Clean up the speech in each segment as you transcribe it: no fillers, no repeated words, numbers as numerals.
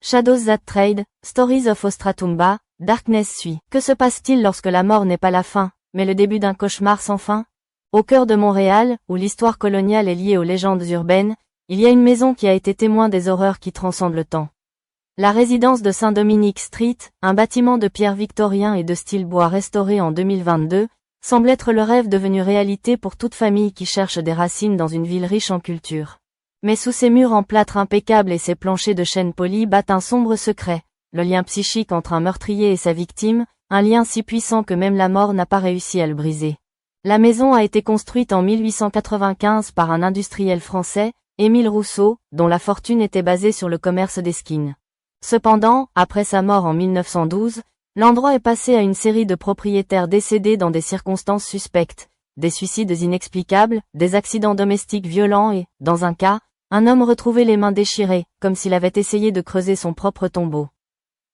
Shadows That Trade, Stories of Ostratumba, Darkness suit. Que se passe-t-il lorsque la mort n'est pas la fin, mais le début d'un cauchemar sans fin? Au cœur de Montréal, où l'histoire coloniale est liée aux légendes urbaines, il y a une maison qui a été témoin des horreurs qui transcendent le temps. La résidence de Saint-Dominique Street, un bâtiment de pierre victorien et de style bois restauré en 2022, semble être le rêve devenu réalité pour toute famille qui cherche des racines dans une ville riche en culture. Mais sous ses murs en plâtre impeccable et ses planchers de chêne poli battent un sombre secret, le lien psychique entre un meurtrier et sa victime, un lien si puissant que même la mort n'a pas réussi à le briser. La maison a été construite en 1895 par un industriel français, Émile Rousseau, dont la fortune était basée sur le commerce d'esquines. Cependant, après sa mort en 1912, l'endroit est passé à une série de propriétaires décédés dans des circonstances suspectes, des suicides inexplicables, des accidents domestiques violents et, dans un cas, un homme retrouvé les mains déchirées, comme s'il avait essayé de creuser son propre tombeau.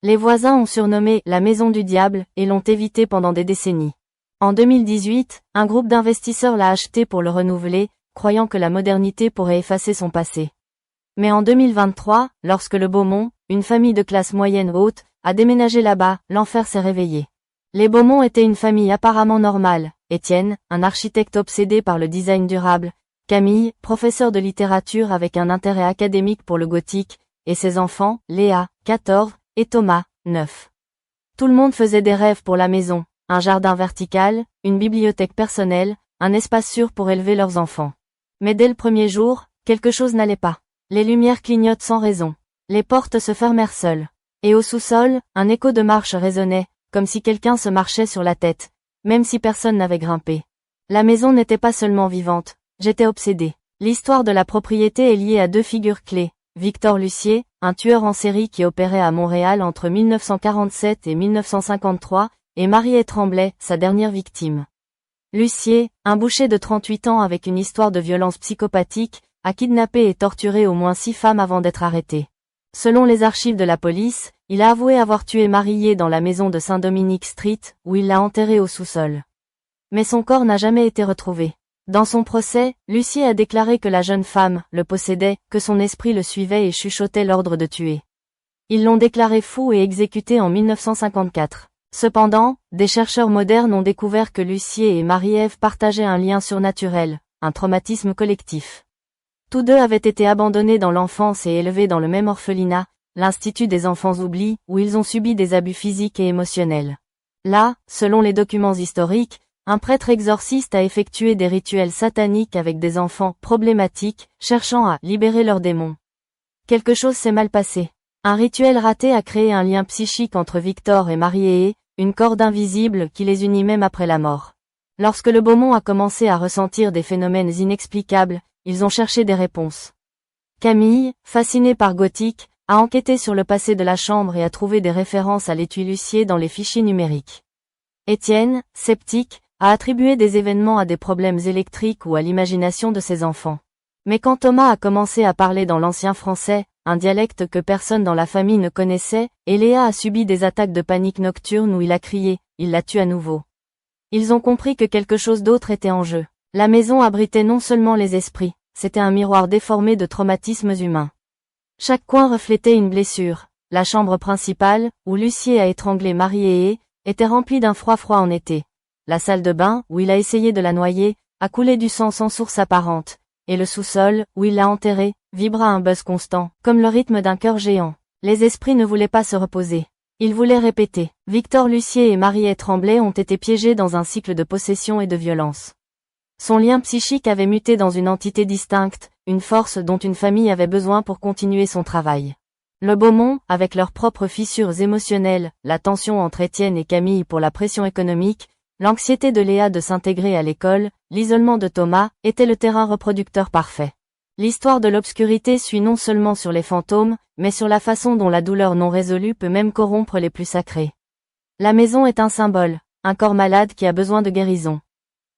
Les voisins ont surnommé la Maison du Diable et l'ont évité pendant des décennies. En 2018, un groupe d'investisseurs l'a acheté pour le renouveler, croyant que la modernité pourrait effacer son passé. Mais en 2023, lorsque le Beaumont, une famille de classe moyenne haute, a déménagé là-bas, l'enfer s'est réveillé. Les Beaumont étaient une famille apparemment normale. Étienne, un architecte obsédé par le design durable, Camille, professeur de littérature avec un intérêt académique pour le gothique, et ses enfants, Léa, 14, et Thomas, 9. Tout le monde faisait des rêves pour la maison, un jardin vertical, une bibliothèque personnelle, un espace sûr pour élever leurs enfants. Mais dès le premier jour, quelque chose n'allait pas. Les lumières clignotent sans raison. Les portes se fermèrent seules. Et au sous-sol, un écho de marche résonnait, comme si quelqu'un se marchait sur la tête, même si personne n'avait grimpé. La maison n'était pas seulement vivante, j'étais obsédée. L'histoire de la propriété est liée à deux figures clés. Victor Lucier, un tueur en série qui opérait à Montréal entre 1947 et 1953, et Marie-Ève Tremblay, sa dernière victime. Lucier, un boucher de 38 ans avec une histoire de violence psychopathique, a kidnappé et torturé au moins 6 femmes avant d'être arrêté. Selon les archives de la police, il a avoué avoir tué Marie-Ève dans la maison de Saint-Dominique Street, où il l'a enterrée au sous-sol. Mais son corps n'a jamais été retrouvé. Dans son procès, Lucier a déclaré que la jeune femme le possédait, que son esprit le suivait et chuchotait l'ordre de tuer. Ils l'ont déclaré fou et exécuté en 1954. Cependant, des chercheurs modernes ont découvert que Lucier et Marie-Ève partageaient un lien surnaturel, un traumatisme collectif. Tous deux avaient été abandonnés dans l'enfance et élevés dans le même orphelinat, l'Institut des enfants oubliés, où ils ont subi des abus physiques et émotionnels. Là, selon les documents historiques, un prêtre exorciste a effectué des rituels sataniques avec des enfants problématiques, cherchant à libérer leurs démons. Quelque chose s'est mal passé. Un rituel raté a créé un lien psychique entre Victor et Marie-Ève, une corde invisible qui les unit même après la mort. Lorsque le Beaumont a commencé à ressentir des phénomènes inexplicables, ils ont cherché des réponses. Camille, fascinée par Gothique, a enquêté sur le passé de la chambre et a trouvé des références à l'étui Lucier dans les fichiers numériques. Étienne, sceptique, a attribué des événements à des problèmes électriques ou à l'imagination de ses enfants. Mais quand Thomas a commencé à parler dans l'ancien français, un dialecte que personne dans la famille ne connaissait, et Léa a subi des attaques de panique nocturne où il a crié, il la tue à nouveau. Ils ont compris que quelque chose d'autre était en jeu. La maison abritait non seulement les esprits, c'était un miroir déformé de traumatismes humains. Chaque coin reflétait une blessure. La chambre principale, où Lucier a étranglé Marie-Ève, était remplie d'un froid en été. La salle de bain, où il a essayé de la noyer, a coulé du sang sans source apparente. Et le sous-sol, où il l'a enterrée, vibra un buzz constant, comme le rythme d'un cœur géant. Les esprits ne voulaient pas se reposer. Ils voulaient répéter. Victor Lucier et Marie-Ève Tremblay ont été piégés dans un cycle de possession et de violence. Son lien psychique avait muté dans une entité distincte, une force dont une famille avait besoin pour continuer son travail. Le Beaumont, avec leurs propres fissures émotionnelles, la tension entre Étienne et Camille pour la pression économique, l'anxiété de Léa de s'intégrer à l'école, l'isolement de Thomas, était le terrain reproducteur parfait. L'histoire de l'obscurité suit non seulement sur les fantômes, mais sur la façon dont la douleur non résolue peut même corrompre les plus sacrés. La maison est un symbole, un corps malade qui a besoin de guérison.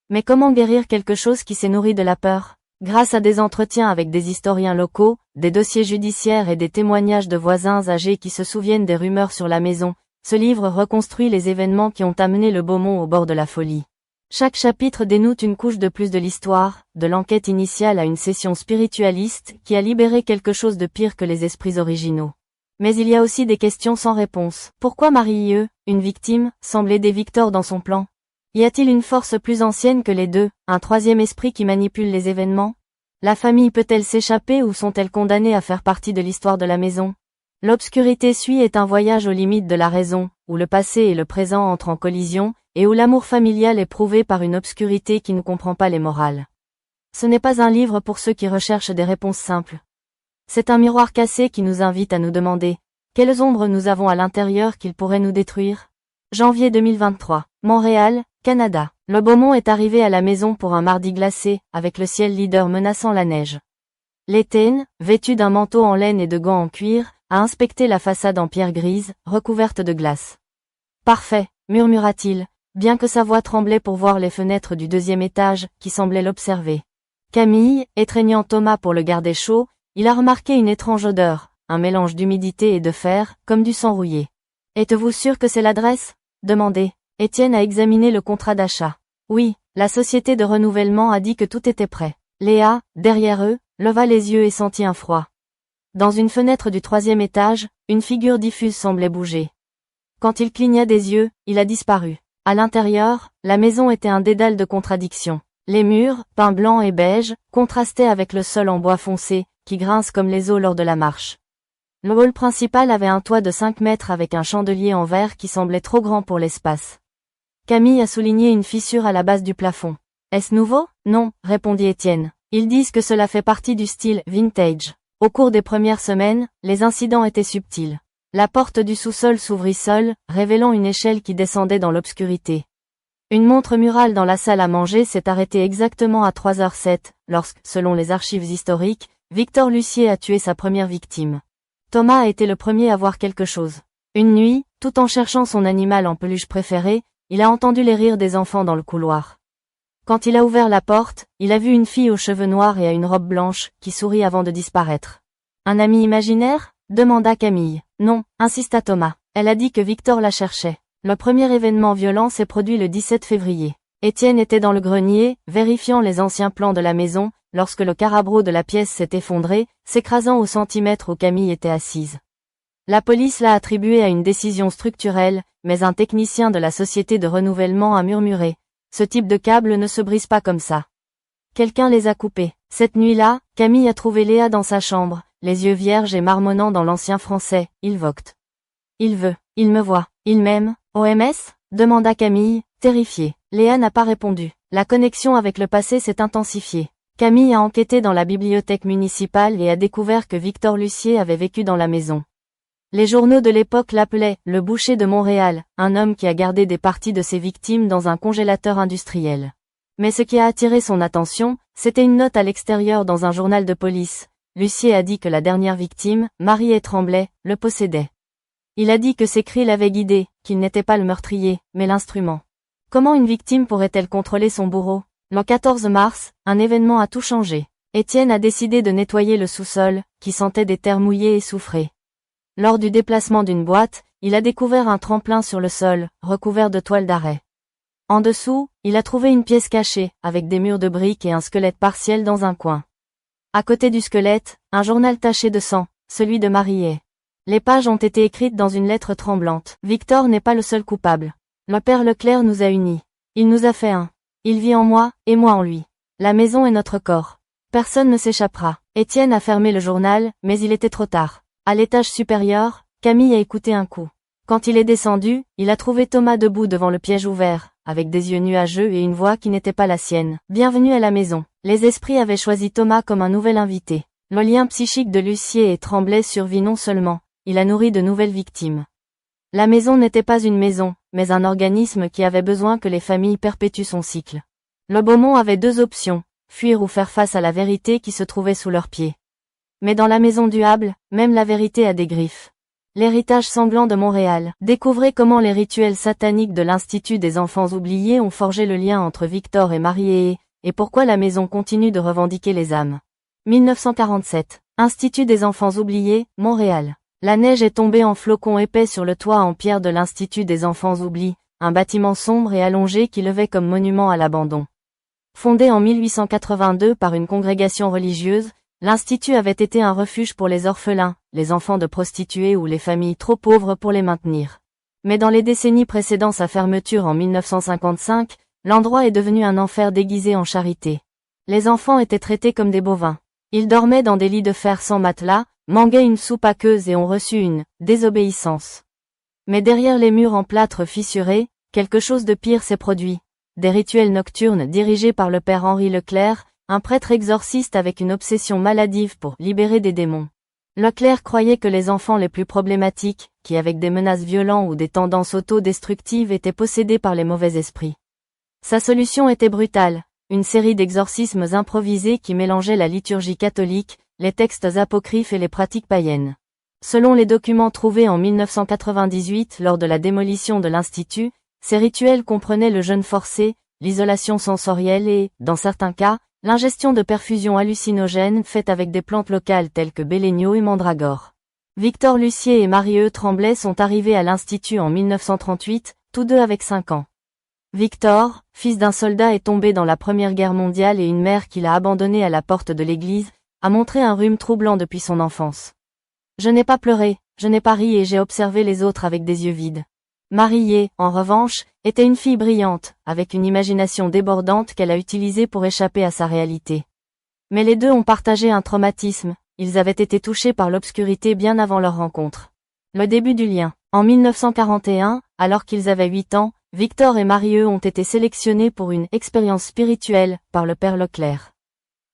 Mais comment guérir quelque chose qui s'est nourri de la peur? Grâce à des entretiens avec des historiens locaux, des dossiers judiciaires et des témoignages de voisins âgés qui se souviennent des rumeurs sur la maison, ce livre reconstruit les événements qui ont amené le Beaumont au bord de la folie. Chaque chapitre dénoute une couche de plus de l'histoire, de l'enquête initiale à une session spiritualiste qui a libéré quelque chose de pire que les esprits originaux. Mais il y a aussi des questions sans réponse. Pourquoi Marie-Ie, une victime, semble aider Victor dans son plan? Y a-t-il une force plus ancienne que les deux, un troisième esprit qui manipule les événements? La famille peut-elle s'échapper ou sont-elles condamnées à faire partie de l'histoire de la maison? L'obscurité suit est un voyage aux limites de la raison, où le passé et le présent entrent en collision, et où l'amour familial est prouvé par une obscurité qui ne comprend pas les morales. Ce n'est pas un livre pour ceux qui recherchent des réponses simples. C'est un miroir cassé qui nous invite à nous demander, quelles ombres nous avons à l'intérieur qu'ils pourraient nous détruire? Janvier 2023. Montréal, Canada. Le Beaumont est arrivé à la maison pour un mardi glacé, avec le ciel leader menaçant la neige. L'étienne, vêtu d'un manteau en laine et de gants en cuir, a inspecté la façade en pierre grise, recouverte de glace. Parfait, murmura-t-il, bien que sa voix tremblait pour voir les fenêtres du deuxième étage, qui semblaient l'observer. Camille, étreignant Thomas pour le garder chaud, il a remarqué une étrange odeur, un mélange d'humidité et de fer, comme du sang rouillé. « Êtes-vous sûr que c'est l'adresse ?» demandait. Étienne a examiné le contrat d'achat. Oui, la société de renouvellement a dit que tout était prêt. Léa, derrière eux, leva les yeux et sentit un froid. Dans une fenêtre du troisième étage, une figure diffuse semblait bouger. Quand il cligna des yeux, il a disparu. À l'intérieur, la maison était un dédale de contradictions. Les murs, peints blancs et beige, contrastaient avec le sol en bois foncé, qui grince comme les os lors de la marche. Le hall principal avait un toit de 5 mètres avec un chandelier en verre qui semblait trop grand pour l'espace. Camille a souligné une fissure à la base du plafond. « Est-ce nouveau ? » « Non, » répondit Étienne. « Ils disent que cela fait partie du style « vintage ». Au cours des premières semaines, les incidents étaient subtils. La porte du sous-sol s'ouvrit seule, révélant une échelle qui descendait dans l'obscurité. Une montre murale dans la salle à manger s'est arrêtée exactement à 3h07, lorsque, selon les archives historiques, Victor Lucier a tué sa première victime. Thomas a été le premier à voir quelque chose. Une nuit, tout en cherchant son animal en peluche préféré, il a entendu les rires des enfants dans le couloir. Quand il a ouvert la porte, il a vu une fille aux cheveux noirs et à une robe blanche, qui sourit avant de disparaître. « Un ami imaginaire ?» demanda Camille. « Non » insista Thomas. Elle a dit que Victor la cherchait. Le premier événement violent s'est produit le 17 février. Étienne était dans le grenier, vérifiant les anciens plans de la maison, lorsque le carabreau de la pièce s'est effondré, s'écrasant au centimètre où Camille était assise. La police l'a attribué à une décision structurelle, mais un technicien de la société de renouvellement a murmuré. Ce type de câble ne se brise pas comme ça. Quelqu'un les a coupés. Cette nuit-là, Camille a trouvé Léa dans sa chambre, les yeux vierges et marmonnant dans l'ancien français, il vocte. Il veut, il me voit, il m'aime, OMS ? Demanda Camille, terrifiée. Léa n'a pas répondu. La connexion avec le passé s'est intensifiée. Camille a enquêté dans la bibliothèque municipale et a découvert que Victor Lucier avait vécu dans la maison. Les journaux de l'époque l'appelaient « le boucher de Montréal », un homme qui a gardé des parties de ses victimes dans un congélateur industriel. Mais ce qui a attiré son attention, c'était une note à l'extérieur dans un journal de police. Lucier a dit que la dernière victime, Marie Tremblay, le possédait. Il a dit que ses cris l'avaient guidé, qu'il n'était pas le meurtrier, mais l'instrument. Comment une victime pourrait-elle contrôler son bourreau? Le 14 mars, un événement a tout changé. Étienne a décidé de nettoyer le sous-sol, qui sentait des terres mouillées et soufrées. Lors du déplacement d'une boîte, il a découvert un tremplin sur le sol, recouvert de toiles d'arrêt. En dessous, il a trouvé une pièce cachée, avec des murs de briques et un squelette partiel dans un coin. À côté du squelette, un journal taché de sang, celui de Marie. Les pages ont été écrites dans une lettre tremblante. Victor n'est pas le seul coupable. Le père Leclerc nous a unis. Il nous a fait un. Il vit en moi, et moi en lui. La maison est notre corps. Personne ne s'échappera. Étienne a fermé le journal, mais il était trop tard. À l'étage supérieur, Camille a écouté un coup. Quand il est descendu, il a trouvé Thomas debout devant le piège ouvert, avec des yeux nuageux et une voix qui n'était pas la sienne. Bienvenue à la maison. Les esprits avaient choisi Thomas comme un nouvel invité. Le lien psychique de Lucier et Tremblay survit non seulement, il a nourri de nouvelles victimes. La maison n'était pas une maison, mais un organisme qui avait besoin que les familles perpétuent son cycle. Le Beaumont avait deux options, fuir ou faire face à la vérité qui se trouvait sous leurs pieds. Mais dans la maison du Hable, même la vérité a des griffes. L'héritage sanglant de Montréal. Découvrez comment les rituels sataniques de l'Institut des enfants oubliés ont forgé le lien entre Victor et Marie et pourquoi la maison continue de revendiquer les âmes. 1947. Institut des enfants oubliés, Montréal. La neige est tombée en flocons épais sur le toit en pierre de l'Institut des enfants oubliés, un bâtiment sombre et allongé qui levait comme monument à l'abandon. Fondé en 1882 par une congrégation religieuse, L'Institut avait été un refuge pour les orphelins, les enfants de prostituées ou les familles trop pauvres pour les maintenir. Mais dans les décennies précédant sa fermeture en 1955, l'endroit est devenu un enfer déguisé en charité. Les enfants étaient traités comme des bovins. Ils dormaient dans des lits de fer sans matelas, manguaient une soupe aqueuse et ont reçu une désobéissance. Mais derrière les murs en plâtre fissuré, quelque chose de pire s'est produit. Des rituels nocturnes dirigés par le père Henri Leclerc, un prêtre exorciste avec une obsession maladive pour libérer des démons. Leclerc croyait que les enfants les plus problématiques, qui avec des menaces violentes ou des tendances autodestructives étaient possédés par les mauvais esprits. Sa solution était brutale, une série d'exorcismes improvisés qui mélangeaient la liturgie catholique, les textes apocryphes et les pratiques païennes. Selon les documents trouvés en 1998 lors de la démolition de l'Institut, ces rituels comprenaient le jeûne forcé, l'isolation sensorielle et, dans certains cas, l'ingestion de perfusions hallucinogènes faites avec des plantes locales telles que bélénio et mandragore. Victor Lucier et Marie-Eux Tremblay sont arrivés à l'Institut en 1938, tous deux avec 5 ans. Victor, fils d'un soldat, est tombé dans la Première Guerre mondiale et une mère qui l'a abandonné à la porte de l'église, a montré un rhume troublant depuis son enfance. Je n'ai pas pleuré, je n'ai pas ri et j'ai observé les autres avec des yeux vides. Marie, en revanche, était une fille brillante, avec une imagination débordante qu'elle a utilisée pour échapper à sa réalité. Mais les deux ont partagé un traumatisme, ils avaient été touchés par l'obscurité bien avant leur rencontre. Le début du lien. En 1941, alors qu'ils avaient 8 ans, Victor et Marie-Eux ont été sélectionnés pour une expérience spirituelle par le père Leclerc.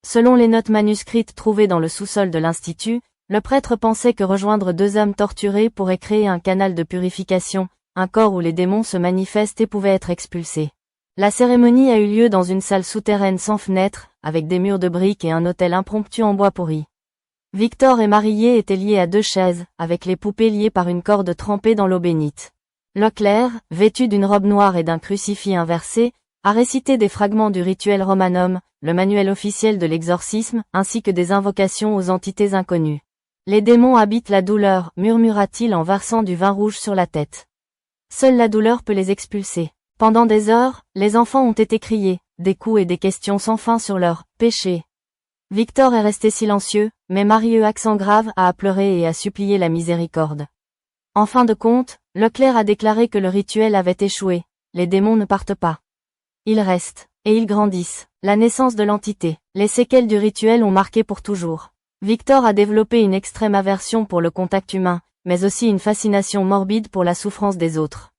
Selon les notes manuscrites trouvées dans le sous-sol de l'Institut, le prêtre pensait que rejoindre 2 âmes torturées pourrait créer un canal de purification, un corps où les démons se manifestent et pouvaient être expulsés. La cérémonie a eu lieu dans une salle souterraine sans fenêtre, avec des murs de briques et un autel impromptu en bois pourri. Victor et Marie étaient liés à 2 chaises, avec les poupées liées par une corde trempée dans l'eau bénite. Leclerc, vêtu d'une robe noire et d'un crucifix inversé, a récité des fragments du rituel Romanum, le manuel officiel de l'exorcisme, ainsi que des invocations aux entités inconnues. Les démons habitent la douleur, murmura-t-il en versant du vin rouge sur la tête. Seule la douleur peut les expulser. Pendant des heures, les enfants ont été criés, des coups et des questions sans fin sur leur péché. Victor est resté silencieux, mais Marie-Eux, accent grave, a pleuré et a supplié la miséricorde. En fin de compte, Leclerc a déclaré que le rituel avait échoué. Les démons ne partent pas. Ils restent, et ils grandissent. La naissance de l'entité. Les séquelles du rituel ont marqué pour toujours. Victor a développé une extrême aversion pour le contact humain, mais aussi une fascination morbide pour la souffrance des autres.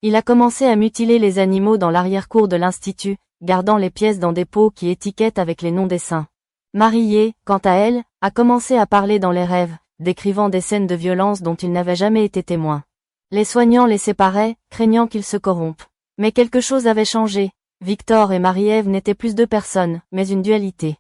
Il a commencé à mutiler les animaux dans l'arrière-cour de l'Institut, gardant les pièces dans des pots qui étiquettent avec les noms des saints. Marie, quant à elle, a commencé à parler dans les rêves, décrivant des scènes de violence dont il n'avait jamais été témoin. Les soignants les séparaient, craignant qu'ils se corrompent. Mais quelque chose avait changé. Victor et Marie-Ève n'étaient plus 2 personnes, mais une dualité.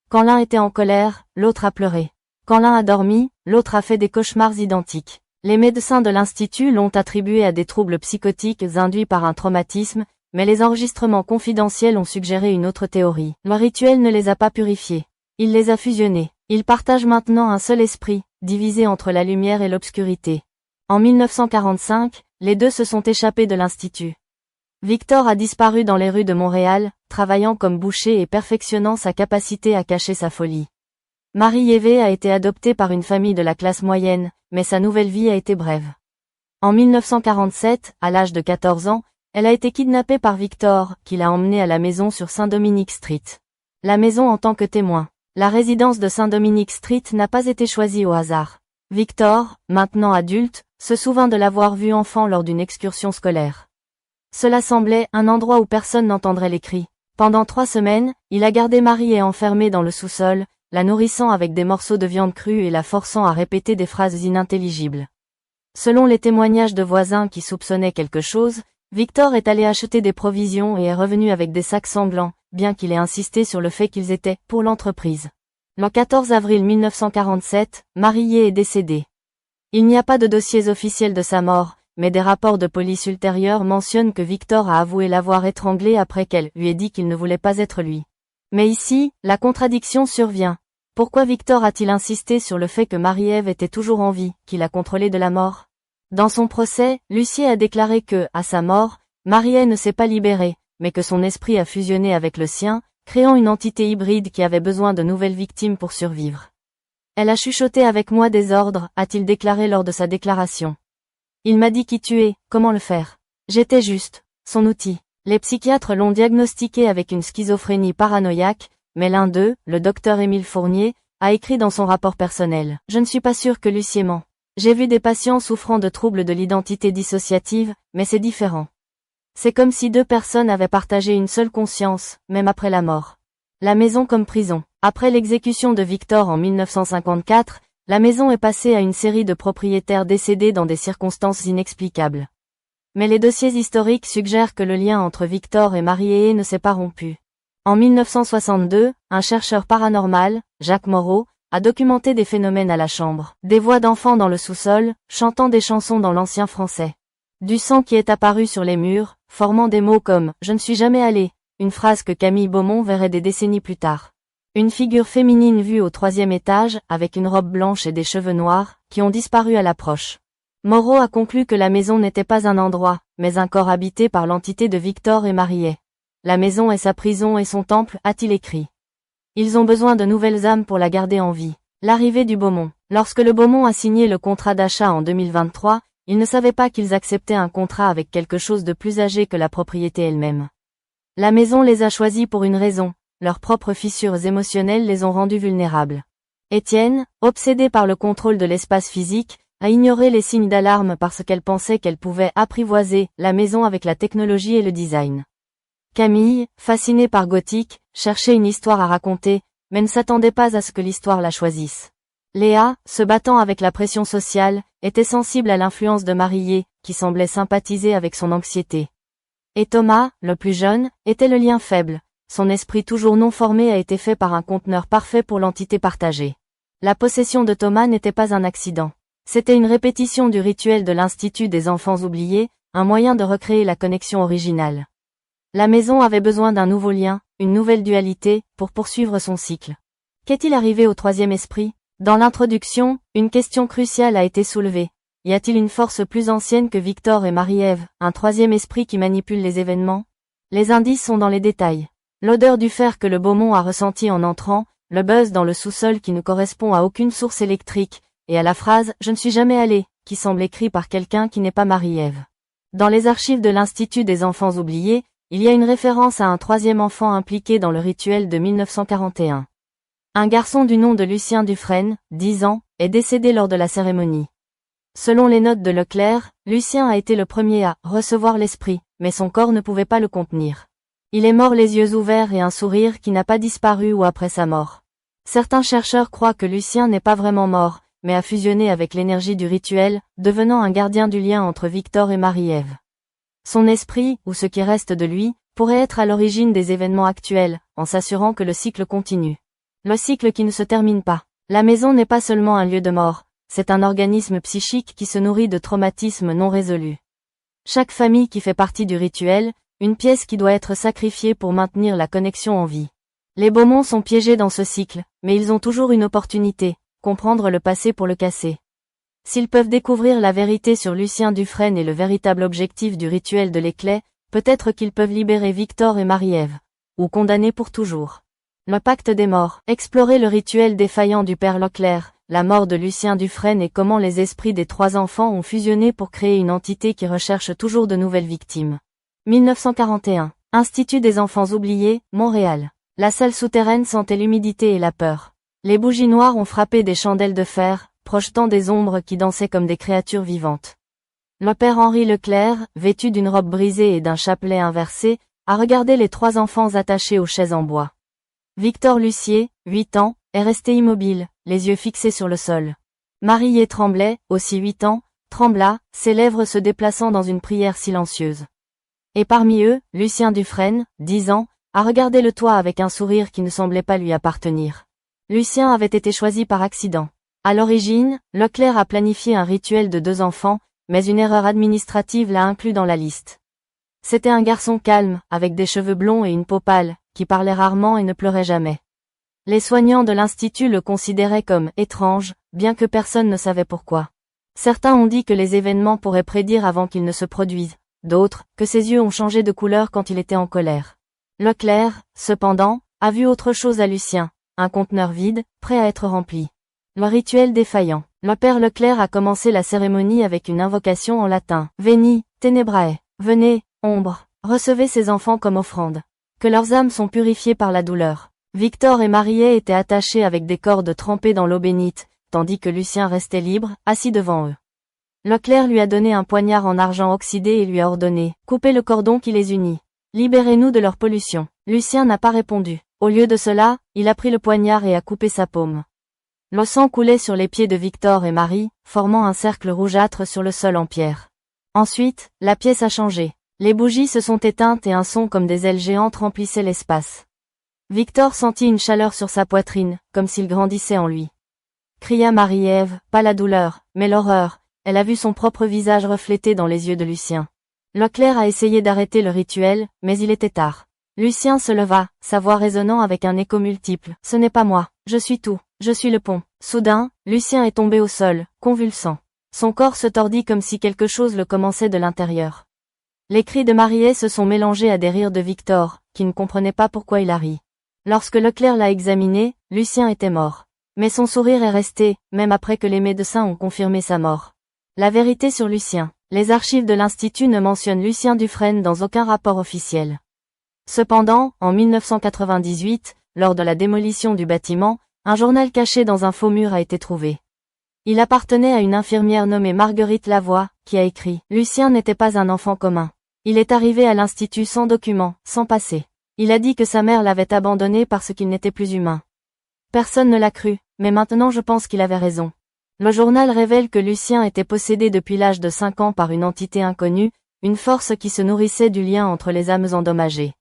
Quand l'un était en colère, l'autre a pleuré. Quand l'un a dormi, l'autre a fait des cauchemars identiques. Les médecins de l'Institut l'ont attribué à des troubles psychotiques induits par un traumatisme, mais les enregistrements confidentiels ont suggéré une autre théorie. Le rituel ne les a pas purifiés. Il les a fusionnés. Ils partagent maintenant un seul esprit, divisé entre la lumière et l'obscurité. En 1945, les 2 se sont échappés de l'Institut. Victor a disparu dans les rues de Montréal, travaillant comme boucher et perfectionnant sa capacité à cacher sa folie. Marie-Ève a été adoptée par une famille de la classe moyenne, mais sa nouvelle vie a été brève. En 1947, à l'âge de 14 ans, elle a été kidnappée par Victor, qui l'a emmenée à la maison sur Saint-Dominique Street. La maison en tant que témoin. La résidence de Saint-Dominique Street n'a pas été choisie au hasard. Victor, maintenant adulte, se souvint de l'avoir vue enfant lors d'une excursion scolaire. Cela semblait un endroit où personne n'entendrait les cris. Pendant 3 semaines, il a gardé Marie enfermée dans le sous-sol, la nourrissant avec des morceaux de viande crue et la forçant à répéter des phrases inintelligibles. Selon les témoignages de voisins qui soupçonnaient quelque chose, Victor est allé acheter des provisions et est revenu avec des sacs sanglants, bien qu'il ait insisté sur le fait qu'ils étaient pour l'entreprise. Le 14 avril 1947, Marie est décédée. Il n'y a pas de dossiers officiels de sa mort, mais des rapports de police ultérieurs mentionnent que Victor a avoué l'avoir étranglée après qu'elle lui ait dit qu'il ne voulait pas être lui. Mais ici, la contradiction survient. Pourquoi Victor a-t-il insisté sur le fait que Marie-Ève était toujours en vie, qu'il a contrôlé de la mort? Dans son procès, Lucier a déclaré que, à sa mort, Marie-Ève ne s'est pas libérée, mais que son esprit a fusionné avec le sien, créant une entité hybride qui avait besoin de nouvelles victimes pour survivre. Elle a chuchoté avec moi des ordres, a-t-il déclaré lors de sa déclaration. Il m'a dit qui tu es, comment le faire. J'étais juste son outil. Les psychiatres l'ont diagnostiqué avec une schizophrénie paranoïaque, mais l'un d'eux, le docteur Émile Fournier, a écrit dans son rapport personnel. Je ne suis pas sûr que Lucier ment. J'ai vu des patients souffrant de troubles de l'identité dissociative, mais c'est différent. C'est comme si deux personnes avaient partagé une seule conscience, même après la mort. La maison comme prison. Après l'exécution de Victor en 1954, la maison est passée à une série de propriétaires décédés dans des circonstances inexplicables. Mais les dossiers historiques suggèrent que le lien entre Victor et Marie-Hé ne s'est pas rompu. En 1962, un chercheur paranormal, Jacques Moreau, a documenté des phénomènes à la chambre. Des voix d'enfants dans le sous-sol, chantant des chansons dans l'ancien français. Du sang qui est apparu sur les murs, formant des mots comme « Je ne suis jamais allé », une phrase que Camille Beaumont verrait des décennies plus tard. Une figure féminine vue au 3e étage, avec une robe blanche et des cheveux noirs, qui ont disparu à l'approche. Moreau a conclu que la maison n'était pas un endroit, mais un corps habité par l'entité de Victor et Marie-Hé. La maison est sa prison et son temple, a-t-il écrit. Ils ont besoin de nouvelles âmes pour la garder en vie. L'arrivée du Beaumont. Lorsque le Beaumont a signé le contrat d'achat en 2023, ils ne savaient pas qu'ils acceptaient un contrat avec quelque chose de plus âgé que la propriété elle-même. La maison les a choisis pour une raison, leurs propres fissures émotionnelles les ont rendus vulnérables. Étienne, obsédée par le contrôle de l'espace physique, a ignoré les signes d'alarme parce qu'elle pensait qu'elle pouvait apprivoiser la maison avec la technologie et le design. Camille, fascinée par Gothique, cherchait une histoire à raconter, mais ne s'attendait pas à ce que l'histoire la choisisse. Léa, se battant avec la pression sociale, était sensible à l'influence de Marie-Hé, qui semblait sympathiser avec son anxiété. Et Thomas, le plus jeune, était le lien faible. Son esprit toujours non formé a été fait par un conteneur parfait pour l'entité partagée. La possession de Thomas n'était pas un accident. C'était une répétition du rituel de l'Institut des enfants oubliés, un moyen de recréer la connexion originale. La maison avait besoin d'un nouveau lien, une nouvelle dualité, pour poursuivre son cycle. Qu'est-il arrivé au 3e esprit? Dans l'introduction, une question cruciale a été soulevée. Y a-t-il une force plus ancienne que Victor et Marie-Ève, un 3e esprit qui manipule les événements? Les indices sont dans les détails. L'odeur du fer que le Beaumont a ressenti en entrant, le buzz dans le sous-sol qui ne correspond à aucune source électrique, et à la phrase « Je ne suis jamais allé », qui semble écrit par quelqu'un qui n'est pas Marie-Ève. Dans les archives de l'Institut des enfants oubliés, il y a une référence à un 3e enfant impliqué dans le rituel de 1941. Un garçon du nom de Lucien Dufresne, 10 ans, est décédé lors de la cérémonie. Selon les notes de Leclerc, Lucien a été le premier à recevoir l'esprit, mais son corps ne pouvait pas le contenir. Il est mort les yeux ouverts et un sourire qui n'a pas disparu ou après sa mort. Certains chercheurs croient que Lucien n'est pas vraiment mort, mais a fusionné avec l'énergie du rituel, devenant un gardien du lien entre Victor et Marie-Ève. Son esprit, ou ce qui reste de lui, pourrait être à l'origine des événements actuels, en s'assurant que le cycle continue. Le cycle qui ne se termine pas. La maison n'est pas seulement un lieu de mort, c'est un organisme psychique qui se nourrit de traumatismes non résolus. Chaque famille qui fait partie du rituel, une pièce qui doit être sacrifiée pour maintenir la connexion en vie. Les Beaumont sont piégés dans ce cycle, mais ils ont toujours une opportunité, comprendre le passé pour le casser. S'ils peuvent découvrir la vérité sur Lucien Dufresne et le véritable objectif du rituel de l'éclat, peut-être qu'ils peuvent libérer Victor et Marie-Ève. Ou condamner pour toujours. Le pacte des morts. Explorer le rituel défaillant du père Leclerc, la mort de Lucien Dufresne et comment les esprits des 3 enfants ont fusionné pour créer une entité qui recherche toujours de nouvelles victimes. 1941. Institut des enfants oubliés, Montréal. La salle souterraine sentait l'humidité et la peur. Les bougies noires ont frappé des chandelles de fer, projetant des ombres qui dansaient comme des créatures vivantes. Le père Henri Leclerc, vêtu d'une robe brisée et d'un chapelet inversé, a regardé les 3 enfants attachés aux chaises en bois. Victor Lucier, 8 ans, est resté immobile, les yeux fixés sur le sol. Marie-Hé tremblait, aussi 8 ans, trembla, ses lèvres se déplaçant dans une prière silencieuse. Et parmi eux, Lucien Dufresne, 10 ans, a regardé le toit avec un sourire qui ne semblait pas lui appartenir. Lucien avait été choisi par accident. À l'origine, Leclerc a planifié un rituel de 2 enfants, mais une erreur administrative l'a inclus dans la liste. C'était un garçon calme, avec des cheveux blonds et une peau pâle, qui parlait rarement et ne pleurait jamais. Les soignants de l'Institut le considéraient comme étrange, bien que personne ne savait pourquoi. Certains ont dit que les événements pourraient prédire avant qu'ils ne se produisent, d'autres, que ses yeux ont changé de couleur quand il était en colère. Leclerc, cependant, a vu autre chose à Lucien, un conteneur vide, prêt à être rempli. Le rituel défaillant. Le père Leclerc a commencé la cérémonie avec une invocation en latin. Veni, tenebrae. Venez, ombre. Recevez ces enfants comme offrande. Que leurs âmes sont purifiées par la douleur. Victor et Mariet étaient attachés avec des cordes trempées dans l'eau bénite, tandis que Lucien restait libre, assis devant eux. Leclerc lui a donné un poignard en argent oxydé et lui a ordonné « Coupez le cordon qui les unit. Libérez-nous de leur pollution ». Lucien n'a pas répondu. Au lieu de cela, il a pris le poignard et a coupé sa paume. Le sang coulait sur les pieds de Victor et Marie, formant un cercle rougeâtre sur le sol en pierre. Ensuite, la pièce a changé. Les bougies se sont éteintes et un son comme des ailes géantes remplissait l'espace. Victor sentit une chaleur sur sa poitrine, comme s'il grandissait en lui. Cria Marie-Ève, pas la douleur, mais l'horreur. Elle a vu son propre visage reflété dans les yeux de Lucien. Leclerc a essayé d'arrêter le rituel, mais il était tard. Lucien se leva, sa voix résonnant avec un écho multiple. « Ce n'est pas moi, je suis tout, je suis le pont ». Soudain, Lucien est tombé au sol, convulsant. Son corps se tordit comme si quelque chose le commençait de l'intérieur. Les cris de Mariet se sont mélangés à des rires de Victor, qui ne comprenait pas pourquoi il a ri. Lorsque Leclerc l'a examiné, Lucien était mort. Mais son sourire est resté, même après que les médecins ont confirmé sa mort. La vérité sur Lucien. Les archives de l'Institut ne mentionnent Lucien Dufresne dans aucun rapport officiel. Cependant, en 1998, lors de la démolition du bâtiment, un journal caché dans un faux mur a été trouvé. Il appartenait à une infirmière nommée Marguerite Lavoie, qui a écrit « Lucien n'était pas un enfant commun. Il est arrivé à l'Institut sans document, sans passé. Il a dit que sa mère l'avait abandonné parce qu'il n'était plus humain. Personne ne l'a cru, mais maintenant je pense qu'il avait raison. » Le journal révèle que Lucien était possédé depuis l'âge de 5 ans par une entité inconnue, une force qui se nourrissait du lien entre les âmes endommagées.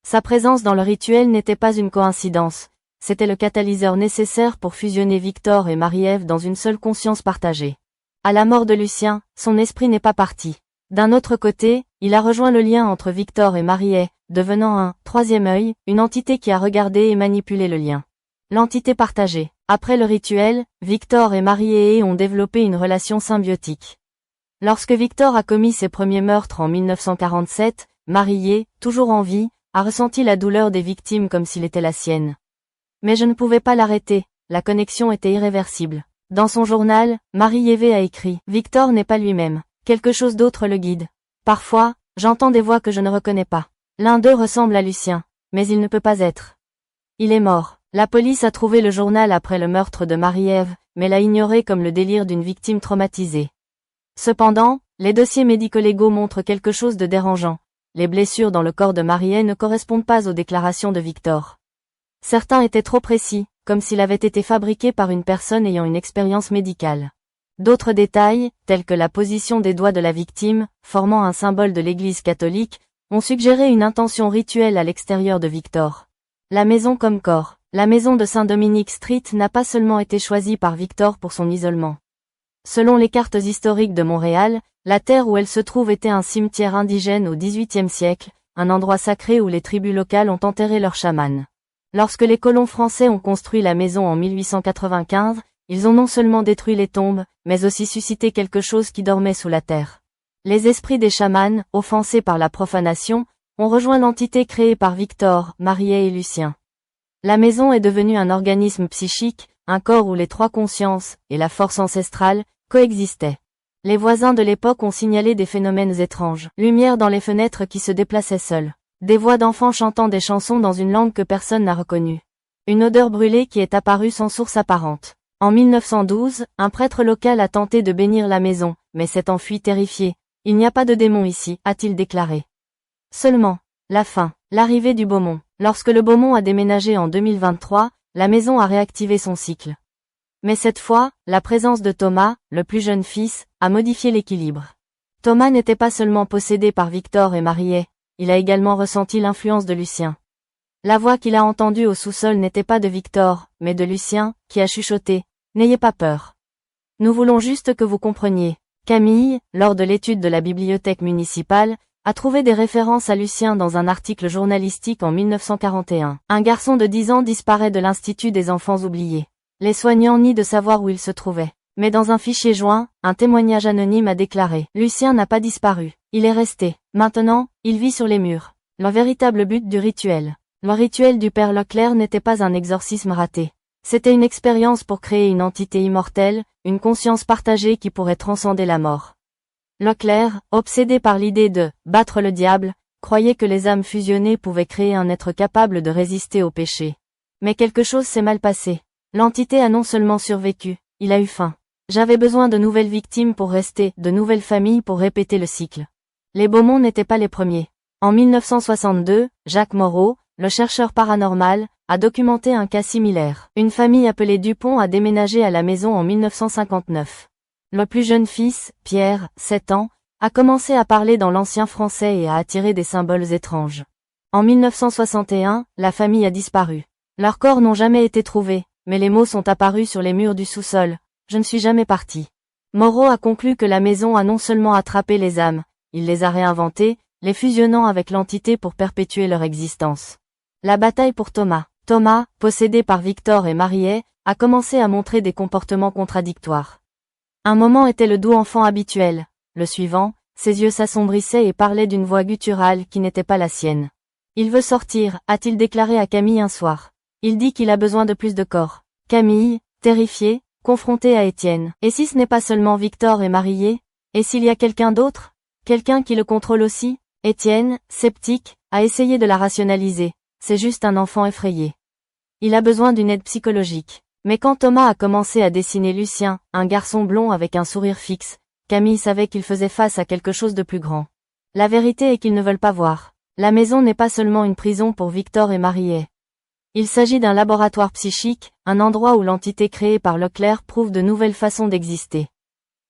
Sa présence dans le rituel n'était pas une coïncidence, c'était le catalyseur nécessaire pour fusionner Victor et Marie-Ève dans une seule conscience partagée. À la mort de Lucien, son esprit n'est pas parti. D'un autre côté, il a rejoint le lien entre Victor et Mariet, devenant un « troisième œil », une entité qui a regardé et manipulé le lien. L'entité partagée. Après le rituel, Victor et Mariet ont développé une relation symbiotique. Lorsque Victor a commis ses premiers meurtres en 1947, Mariet, toujours en vie, a ressenti la douleur des victimes comme s'il était la sienne. Mais je ne pouvais pas l'arrêter, la connexion était irréversible. Dans son journal, Marie-Ève a écrit « Victor n'est pas lui-même, quelque chose d'autre le guide. Parfois, j'entends des voix que je ne reconnais pas. L'un d'eux ressemble à Lucien, mais il ne peut pas être. Il est mort. » La police a trouvé le journal après le meurtre de Marie-Ève, mais l'a ignoré comme le délire d'une victime traumatisée. Cependant, les dossiers médico-légaux montrent quelque chose de dérangeant. Les blessures dans le corps de Mariet ne correspondent pas aux déclarations de Victor. Certains étaient trop précis, comme s'il avait été fabriqué par une personne ayant une expérience médicale. D'autres détails, tels que la position des doigts de la victime, formant un symbole de l'Église catholique, ont suggéré une intention rituelle à l'extérieur de Victor. La maison comme corps. La maison de Saint-Dominique Street n'a pas seulement été choisie par Victor pour son isolement. Selon les cartes historiques de Montréal, la terre où elle se trouve était un cimetière indigène au XVIIIe siècle, un endroit sacré où les tribus locales ont enterré leurs chamans. Lorsque les colons français ont construit la maison en 1895, ils ont non seulement détruit les tombes, mais aussi suscité quelque chose qui dormait sous la terre. Les esprits des chamans, offensés par la profanation, ont rejoint l'entité créée par Victor, Mariet et Lucien. La maison est devenue un organisme psychique, un corps où les trois consciences, et la force ancestrale, coexistaient. Les voisins de l'époque ont signalé des phénomènes étranges. Lumière dans les fenêtres qui se déplaçaient seules. Des voix d'enfants chantant des chansons dans une langue que personne n'a reconnue. Une odeur brûlée qui est apparue sans source apparente. En 1912, un prêtre local a tenté de bénir la maison, mais s'est enfui terrifié. « Il n'y a pas de démon ici », a-t-il déclaré. Seulement, la fin, l'arrivée du Beaumont. Lorsque le Beaumont a déménagé en 2023, la maison a réactivé son cycle. Mais cette fois, la présence de Thomas, le plus jeune fils, a modifié l'équilibre. Thomas n'était pas seulement possédé par Victor et Mariet, il a également ressenti l'influence de Lucien. La voix qu'il a entendue au sous-sol n'était pas de Victor, mais de Lucien, qui a chuchoté « N'ayez pas peur. Nous voulons juste que vous compreniez. » Camille, lors de l'étude de la bibliothèque municipale, a trouvé des références à Lucien dans un article journalistique en 1941. Un garçon de 10 ans disparaît de l'Institut des enfants oubliés. Les soignants nient de savoir où il se trouvait. Mais dans un fichier joint, un témoignage anonyme a déclaré « Lucien n'a pas disparu. Il est resté. Maintenant, il vit sur les murs. » Le véritable but du rituel. Le rituel du père Leclerc n'était pas un exorcisme raté. C'était une expérience pour créer une entité immortelle, une conscience partagée qui pourrait transcender la mort. Leclerc, obsédé par l'idée de « battre le diable », croyait que les âmes fusionnées pouvaient créer un être capable de résister au péché. Mais quelque chose s'est mal passé. L'entité a non seulement survécu, il a eu faim. J'avais besoin de nouvelles victimes pour rester, de nouvelles familles pour répéter le cycle. Les Beaumont n'étaient pas les premiers. En 1962, Jacques Moreau, le chercheur paranormal, a documenté un cas similaire. Une famille appelée Dupont a déménagé à la maison en 1959. Le plus jeune fils, Pierre, 7 ans, a commencé à parler dans l'ancien français et à attirer des symboles étranges. En 1961, la famille a disparu. Leurs corps n'ont jamais été trouvés, mais les mots sont apparus sur les murs du sous-sol. Je ne suis jamais parti. Moreau a conclu que la maison a non seulement attrapé les âmes, il les a réinventées, les fusionnant avec l'entité pour perpétuer leur existence. La bataille pour Thomas. Thomas, possédé par Victor et Mariet, a commencé à montrer des comportements contradictoires. Un moment était le doux enfant habituel. Le suivant, ses yeux s'assombrissaient et parlait d'une voix gutturale qui n'était pas la sienne. Il veut sortir, a-t-il déclaré à Camille un soir. Il dit qu'il a besoin de plus de corps. Camille, terrifiée, confrontée à Étienne. Et si ce n'est pas seulement Victor et Mariet? Et s'il y a quelqu'un d'autre? Quelqu'un qui le contrôle aussi? Étienne, sceptique, a essayé de la rationaliser. C'est juste un enfant effrayé. Il a besoin d'une aide psychologique. Mais quand Thomas a commencé à dessiner Lucien, un garçon blond avec un sourire fixe, Camille savait qu'il faisait face à quelque chose de plus grand. La vérité est qu'ils ne veulent pas voir. La maison n'est pas seulement une prison pour Victor et Mariet. Il s'agit d'un laboratoire psychique, un endroit où l'entité créée par Leclerc prouve de nouvelles façons d'exister.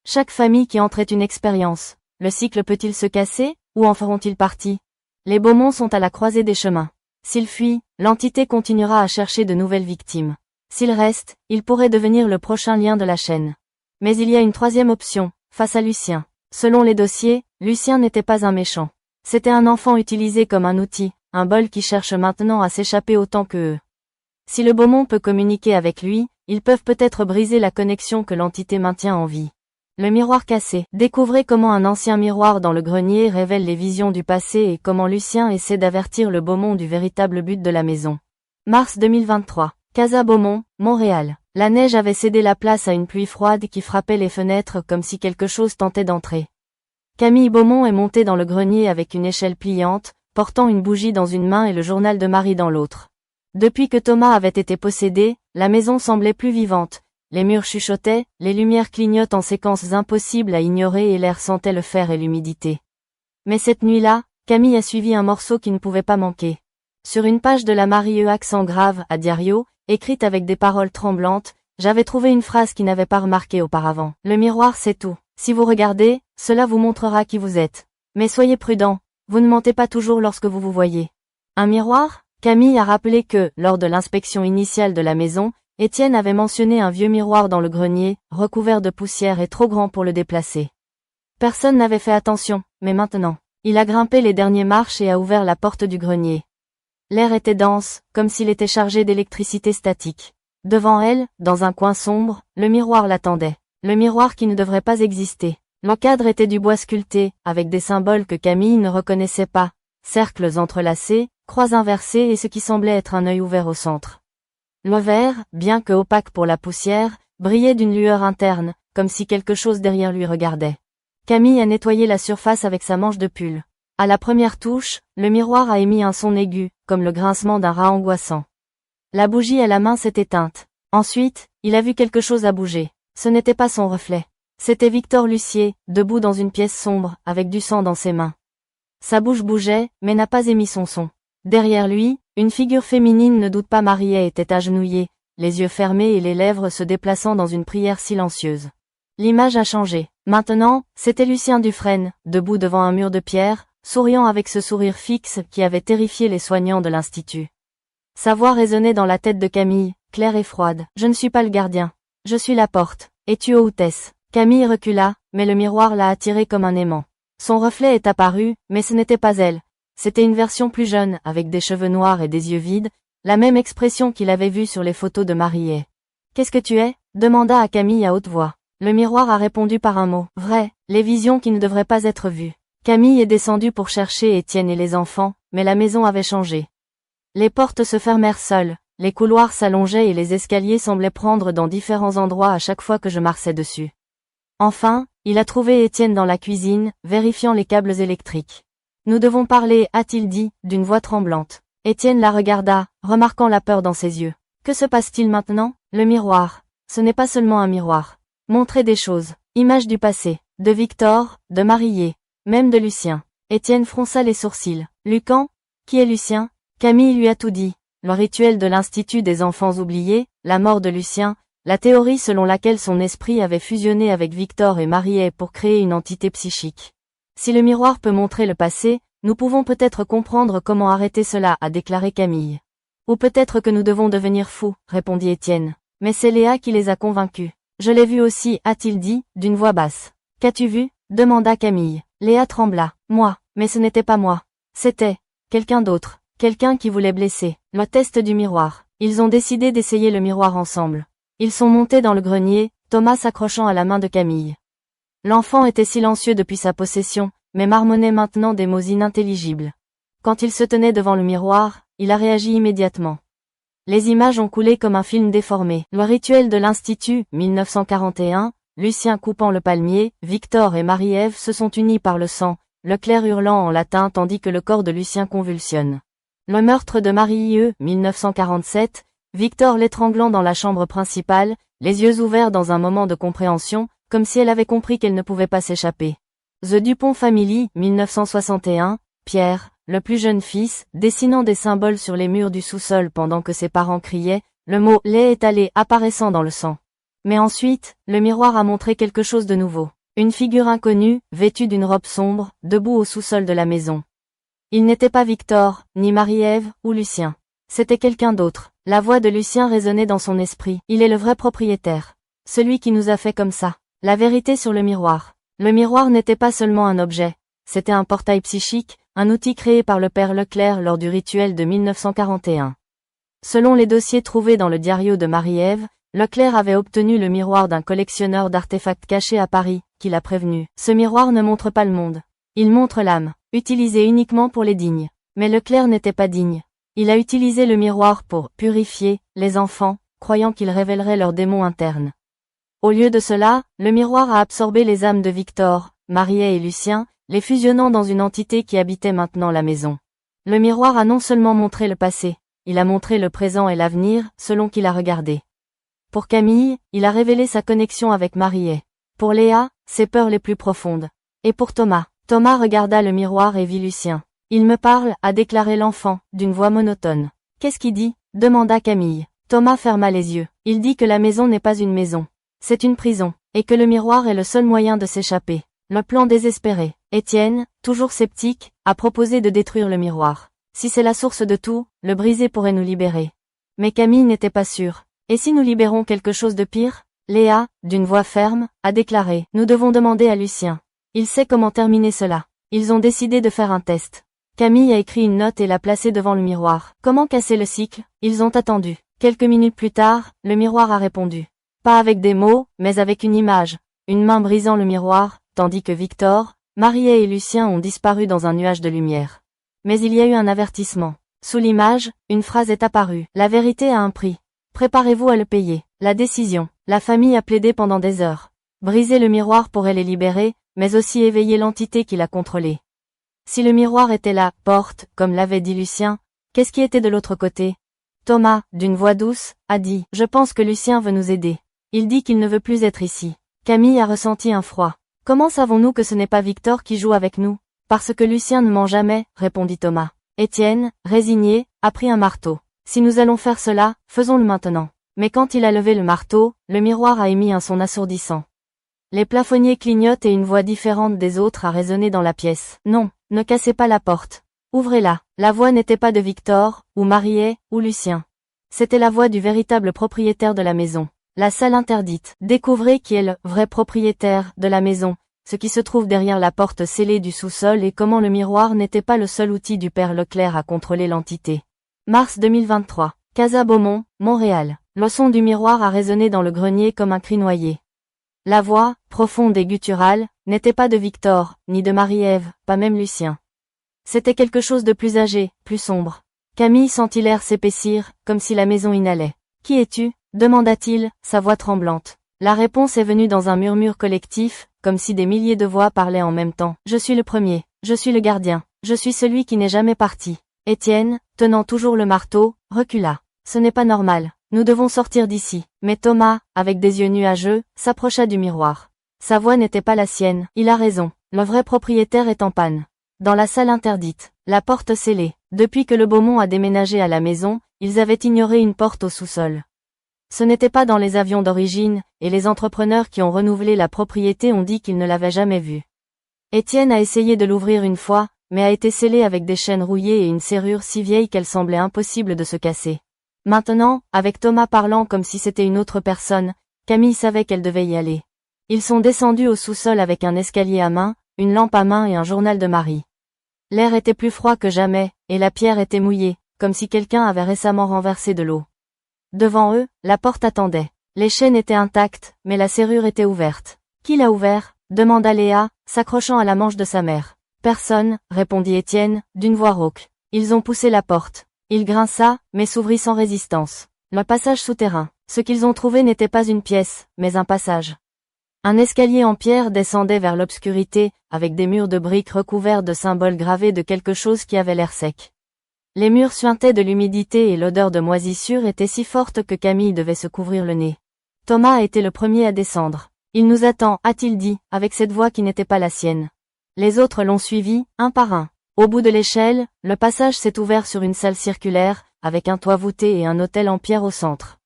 Chaque famille qui entre est une expérience. Le cycle peut-il se casser, ou en feront-ils partie? Les Beaumont sont à la croisée des chemins. S'ils fuient, l'entité continuera à chercher de nouvelles victimes. S'ils restent, il pourrait devenir le prochain lien de la chaîne. Mais il y a une troisième option, face à Lucien. Selon les dossiers, Lucien n'était pas un méchant. C'était un enfant utilisé comme un outil, un bol qui cherche maintenant à s'échapper autant que eux. Si le Beaumont peut communiquer avec lui, ils peuvent peut-être briser la connexion que l'entité maintient en vie. Le miroir cassé. Découvrez comment un ancien miroir dans le grenier révèle les visions du passé et comment Lucien essaie d'avertir le Beaumont du véritable but de la maison. Mars 2023. Casa Beaumont, Montréal. La neige avait cédé la place à une pluie froide qui frappait les fenêtres comme si quelque chose tentait d'entrer. Camille Beaumont est montée dans le grenier avec une échelle pliante, portant une bougie dans une main et le journal de Marie dans l'autre. Depuis que Thomas avait été possédé, la maison semblait plus vivante. Les murs chuchotaient, les lumières clignotent en séquences impossibles à ignorer et l'air sentait le fer et l'humidité. Mais cette nuit-là, Camille a suivi un morceau qui ne pouvait pas manquer. Sur une page de la Marie accent grave à Diario, écrite avec des paroles tremblantes, j'avais trouvé une phrase qui n'avait pas remarqué auparavant. Le miroir c'est tout. Si vous regardez, cela vous montrera qui vous êtes. Mais soyez prudent, vous ne mentez pas toujours lorsque vous vous voyez. Un miroir? Camille a rappelé que, lors de l'inspection initiale de la maison, Étienne avait mentionné un vieux miroir dans le grenier, recouvert de poussière et trop grand pour le déplacer. Personne n'avait fait attention, mais maintenant, il a grimpé les dernières marches et a ouvert la porte du grenier. L'air était dense, comme s'il était chargé d'électricité statique. Devant elle, dans un coin sombre, le miroir l'attendait. Le miroir qui ne devrait pas exister. L'encadre était du bois sculpté, avec des symboles que Camille ne reconnaissait pas. Cercles entrelacés, croix inversées et ce qui semblait être un œil ouvert au centre. Le verre, bien que opaque pour la poussière, brillait d'une lueur interne, comme si quelque chose derrière lui regardait. Camille a nettoyé la surface avec sa manche de pull. À la première touche, le miroir a émis un son aigu, comme le grincement d'un rat angoissant. La bougie à la main s'est éteinte. Ensuite, il a vu quelque chose à bouger. Ce n'était pas son reflet. C'était Victor Lucier, debout dans une pièce sombre, avec du sang dans ses mains. Sa bouche bougeait, mais n'a pas émis son son. Derrière lui, une figure féminine ne doute pas Mariet était agenouillée, les yeux fermés et les lèvres se déplaçant dans une prière silencieuse. L'image a changé. Maintenant, c'était Lucien Dufresne, debout devant un mur de pierre, souriant avec ce sourire fixe qui avait terrifié les soignants de l'Institut. Sa voix résonnait dans la tête de Camille, claire et froide. « Je ne suis pas le gardien. Je suis la porte. Es-tu hôtesse ?» Camille recula, mais le miroir l'a attirée comme un aimant. Son reflet est apparu, mais ce n'était pas elle. C'était une version plus jeune, avec des cheveux noirs et des yeux vides, la même expression qu'il avait vue sur les photos de Mariet. « Qu'est-ce que tu es ?» demanda à Camille à haute voix. Le miroir a répondu par un mot. « Vrai, les visions qui ne devraient pas être vues. » Camille est descendue pour chercher Étienne et les enfants, mais la maison avait changé. Les portes se fermèrent seules, les couloirs s'allongeaient et les escaliers semblaient prendre dans différents endroits à chaque fois que je marchais dessus. Enfin, il a trouvé Étienne dans la cuisine, vérifiant les câbles électriques. Nous devons parler, a-t-il dit, d'une voix tremblante. Étienne la regarda, remarquant la peur dans ses yeux. Que se passe-t-il maintenant? Le miroir. Ce n'est pas seulement un miroir. Montrer des choses. Images du passé. De Victor, de Marie, même de Lucien. Étienne fronça les sourcils. Lucan? Qui est Lucien? Camille lui a tout dit. Le rituel de l'Institut des enfants oubliés, la mort de Lucien, la théorie selon laquelle son esprit avait fusionné avec Victor et Marie pour créer une entité psychique. Si le miroir peut montrer le passé, nous pouvons peut-être comprendre comment arrêter cela, a déclaré Camille. Ou peut-être que nous devons devenir fous, répondit Étienne. Mais c'est Léa qui les a convaincus. Je l'ai vu aussi, a-t-il dit, d'une voix basse. Qu'as-tu vu? Demanda Camille. Léa trembla. Moi, mais ce n'était pas moi. C'était quelqu'un d'autre, quelqu'un qui voulait blesser. Le test du miroir. Ils ont décidé d'essayer le miroir ensemble. Ils sont montés dans le grenier, Thomas s'accrochant à la main de Camille. L'enfant était silencieux depuis sa possession, mais marmonnait maintenant des mots inintelligibles. Quand il se tenait devant le miroir, il a réagi immédiatement. Les images ont coulé comme un film déformé. Le rituel de l'Institut, 1941, Lucien coupant le palmier, Victor et Marie-Ève se sont unis par le sang, Leclerc hurlant en latin tandis que le corps de Lucien convulsionne. Le meurtre de Marie-Ève, 1947, Victor l'étranglant dans la chambre principale, les yeux ouverts dans un moment de compréhension, comme si elle avait compris qu'elle ne pouvait pas s'échapper. The Dupont Family, 1961, Pierre, le plus jeune fils, dessinant des symboles sur les murs du sous-sol pendant que ses parents criaient, le mot « lait étalé » apparaissant dans le sang. Mais ensuite, le miroir a montré quelque chose de nouveau. Une figure inconnue, vêtue d'une robe sombre, debout au sous-sol de la maison. Il n'était pas Victor, ni Marie-Ève, ou Lucien. C'était quelqu'un d'autre. La voix de Lucien résonnait dans son esprit. Il est le vrai propriétaire. Celui qui nous a fait comme ça. La vérité sur le miroir. Le miroir n'était pas seulement un objet. C'était un portail psychique, un outil créé par le père Leclerc lors du rituel de 1941. Selon les dossiers trouvés dans le diario de Marie-Ève, Leclerc avait obtenu le miroir d'un collectionneur d'artefacts cachés à Paris, qui l'a prévenu. Ce miroir ne montre pas le monde. Il montre l'âme, utilisée uniquement pour les dignes. Mais Leclerc n'était pas digne. Il a utilisé le miroir pour purifier les enfants, croyant qu'il révélerait leurs démons internes. Au lieu de cela, le miroir a absorbé les âmes de Victor, Marie et Lucien, les fusionnant dans une entité qui habitait maintenant la maison. Le miroir a non seulement montré le passé, il a montré le présent et l'avenir, selon qu'il a regardé. Pour Camille, il a révélé sa connexion avec Marie. Pour Léa, ses peurs les plus profondes. Et pour Thomas, Thomas regarda le miroir et vit Lucien. Il me parle, a déclaré l'enfant, d'une voix monotone. Qu'est-ce qu'il dit? Demanda Camille. Thomas ferma les yeux. Il dit que la maison n'est pas une maison. C'est une prison, et que le miroir est le seul moyen de s'échapper. Le plan désespéré. Étienne, toujours sceptique, a proposé de détruire le miroir. Si c'est la source de tout, le briser pourrait nous libérer. Mais Camille n'était pas sûre. Et si nous libérons quelque chose de pire? Léa, d'une voix ferme, a déclaré. Nous devons demander à Lucien. Il sait comment terminer cela. Ils ont décidé de faire un test. Camille a écrit une note et l'a placée devant le miroir. Comment casser le cycle? Ils ont attendu. Quelques minutes plus tard, le miroir a répondu. Pas avec des mots, mais avec une image. Une main brisant le miroir, tandis que Victor, Marie et Lucien ont disparu dans un nuage de lumière. Mais il y a eu un avertissement. Sous l'image, une phrase est apparue. La vérité a un prix. Préparez-vous à le payer. La décision. La famille a plaidé pendant des heures. Briser le miroir pourrait les libérer, mais aussi éveiller l'entité qui l'a contrôlé. Si le miroir était la porte, comme l'avait dit Lucien, qu'est-ce qui était de l'autre côté? Thomas, d'une voix douce, a dit « Je pense que Lucien veut nous aider. Il dit qu'il ne veut plus être ici. » Camille a ressenti un froid. « Comment savons-nous que ce n'est pas Victor qui joue avec nous? » « Parce que Lucien ne ment jamais, répondit Thomas. Étienne, résigné, a pris un marteau. « Si nous allons faire cela, faisons-le maintenant. » Mais quand il a levé le marteau, le miroir a émis un son assourdissant. Les plafonniers clignotent et une voix différente des autres a résonné dans la pièce. « Non, ne cassez pas la porte. Ouvrez-la. » La voix n'était pas de Victor, ou Marie, ou Lucien. C'était la voix du véritable propriétaire de la maison. La salle interdite. Découvrez qui est le vrai propriétaire de la maison, ce qui se trouve derrière la porte scellée du sous-sol et comment le miroir n'était pas le seul outil du père Leclerc à contrôler l'entité. Mars 2023. Casa Beaumont, Montréal. Le son du miroir a résonné dans le grenier comme un cri noyé. La voix, profonde et gutturale, n'était pas de Victor, ni de Marie-Ève, pas même Lucien. C'était quelque chose de plus âgé, plus sombre. Camille sentit l'air s'épaissir, comme si la maison inhalait. « Qui es-tu » demanda-t-il, sa voix tremblante. La réponse est venue dans un murmure collectif, comme si des milliers de voix parlaient en même temps. « Je suis le premier, je suis le gardien, je suis celui qui n'est jamais parti. » Étienne, tenant toujours le marteau, recula. « Ce n'est pas normal, nous devons sortir d'ici. » Mais Thomas, avec des yeux nuageux, s'approcha du miroir. Sa voix n'était pas la sienne. « Il a raison, le vrai propriétaire est en panne. » Dans la salle interdite, la porte scellée. Depuis que le Beaumont a déménagé à la maison, ils avaient ignoré une porte au sous-sol. Ce n'était pas dans les avions d'origine, et les entrepreneurs qui ont renouvelé la propriété ont dit qu'ils ne l'avaient jamais vue. Étienne a essayé de l'ouvrir une fois, mais a été scellé avec des chaînes rouillées et une serrure si vieille qu'elle semblait impossible de se casser. Maintenant, avec Thomas parlant comme si c'était une autre personne, Camille savait qu'elle devait y aller. Ils sont descendus au sous-sol avec un escalier à main, une lampe à main et un journal de Marie. L'air était plus froid que jamais, et la pierre était mouillée, comme si quelqu'un avait récemment renversé de l'eau. Devant eux, la porte attendait. Les chaînes étaient intactes, mais la serrure était ouverte. « Qui l'a ouvert » demanda Léa, s'accrochant à la manche de sa mère. « Personne » répondit Étienne, d'une voix rauque. Ils ont poussé la porte. Il grinça, mais s'ouvrit sans résistance. Le passage souterrain. Ce qu'ils ont trouvé n'était pas une pièce, mais un passage. Un escalier en pierre descendait vers l'obscurité, avec des murs de briques recouverts de symboles gravés de quelque chose qui avait l'air sec. Les murs suintaient de l'humidité et l'odeur de moisissure était si forte que Camille devait se couvrir le nez. Thomas a été le premier à descendre. « Il nous attend » a-t-il dit, avec cette voix qui n'était pas la sienne. Les autres l'ont suivi, un par un. Au bout de l'échelle, le passage s'est ouvert sur une salle circulaire, avec un toit voûté et un autel en pierre au centre.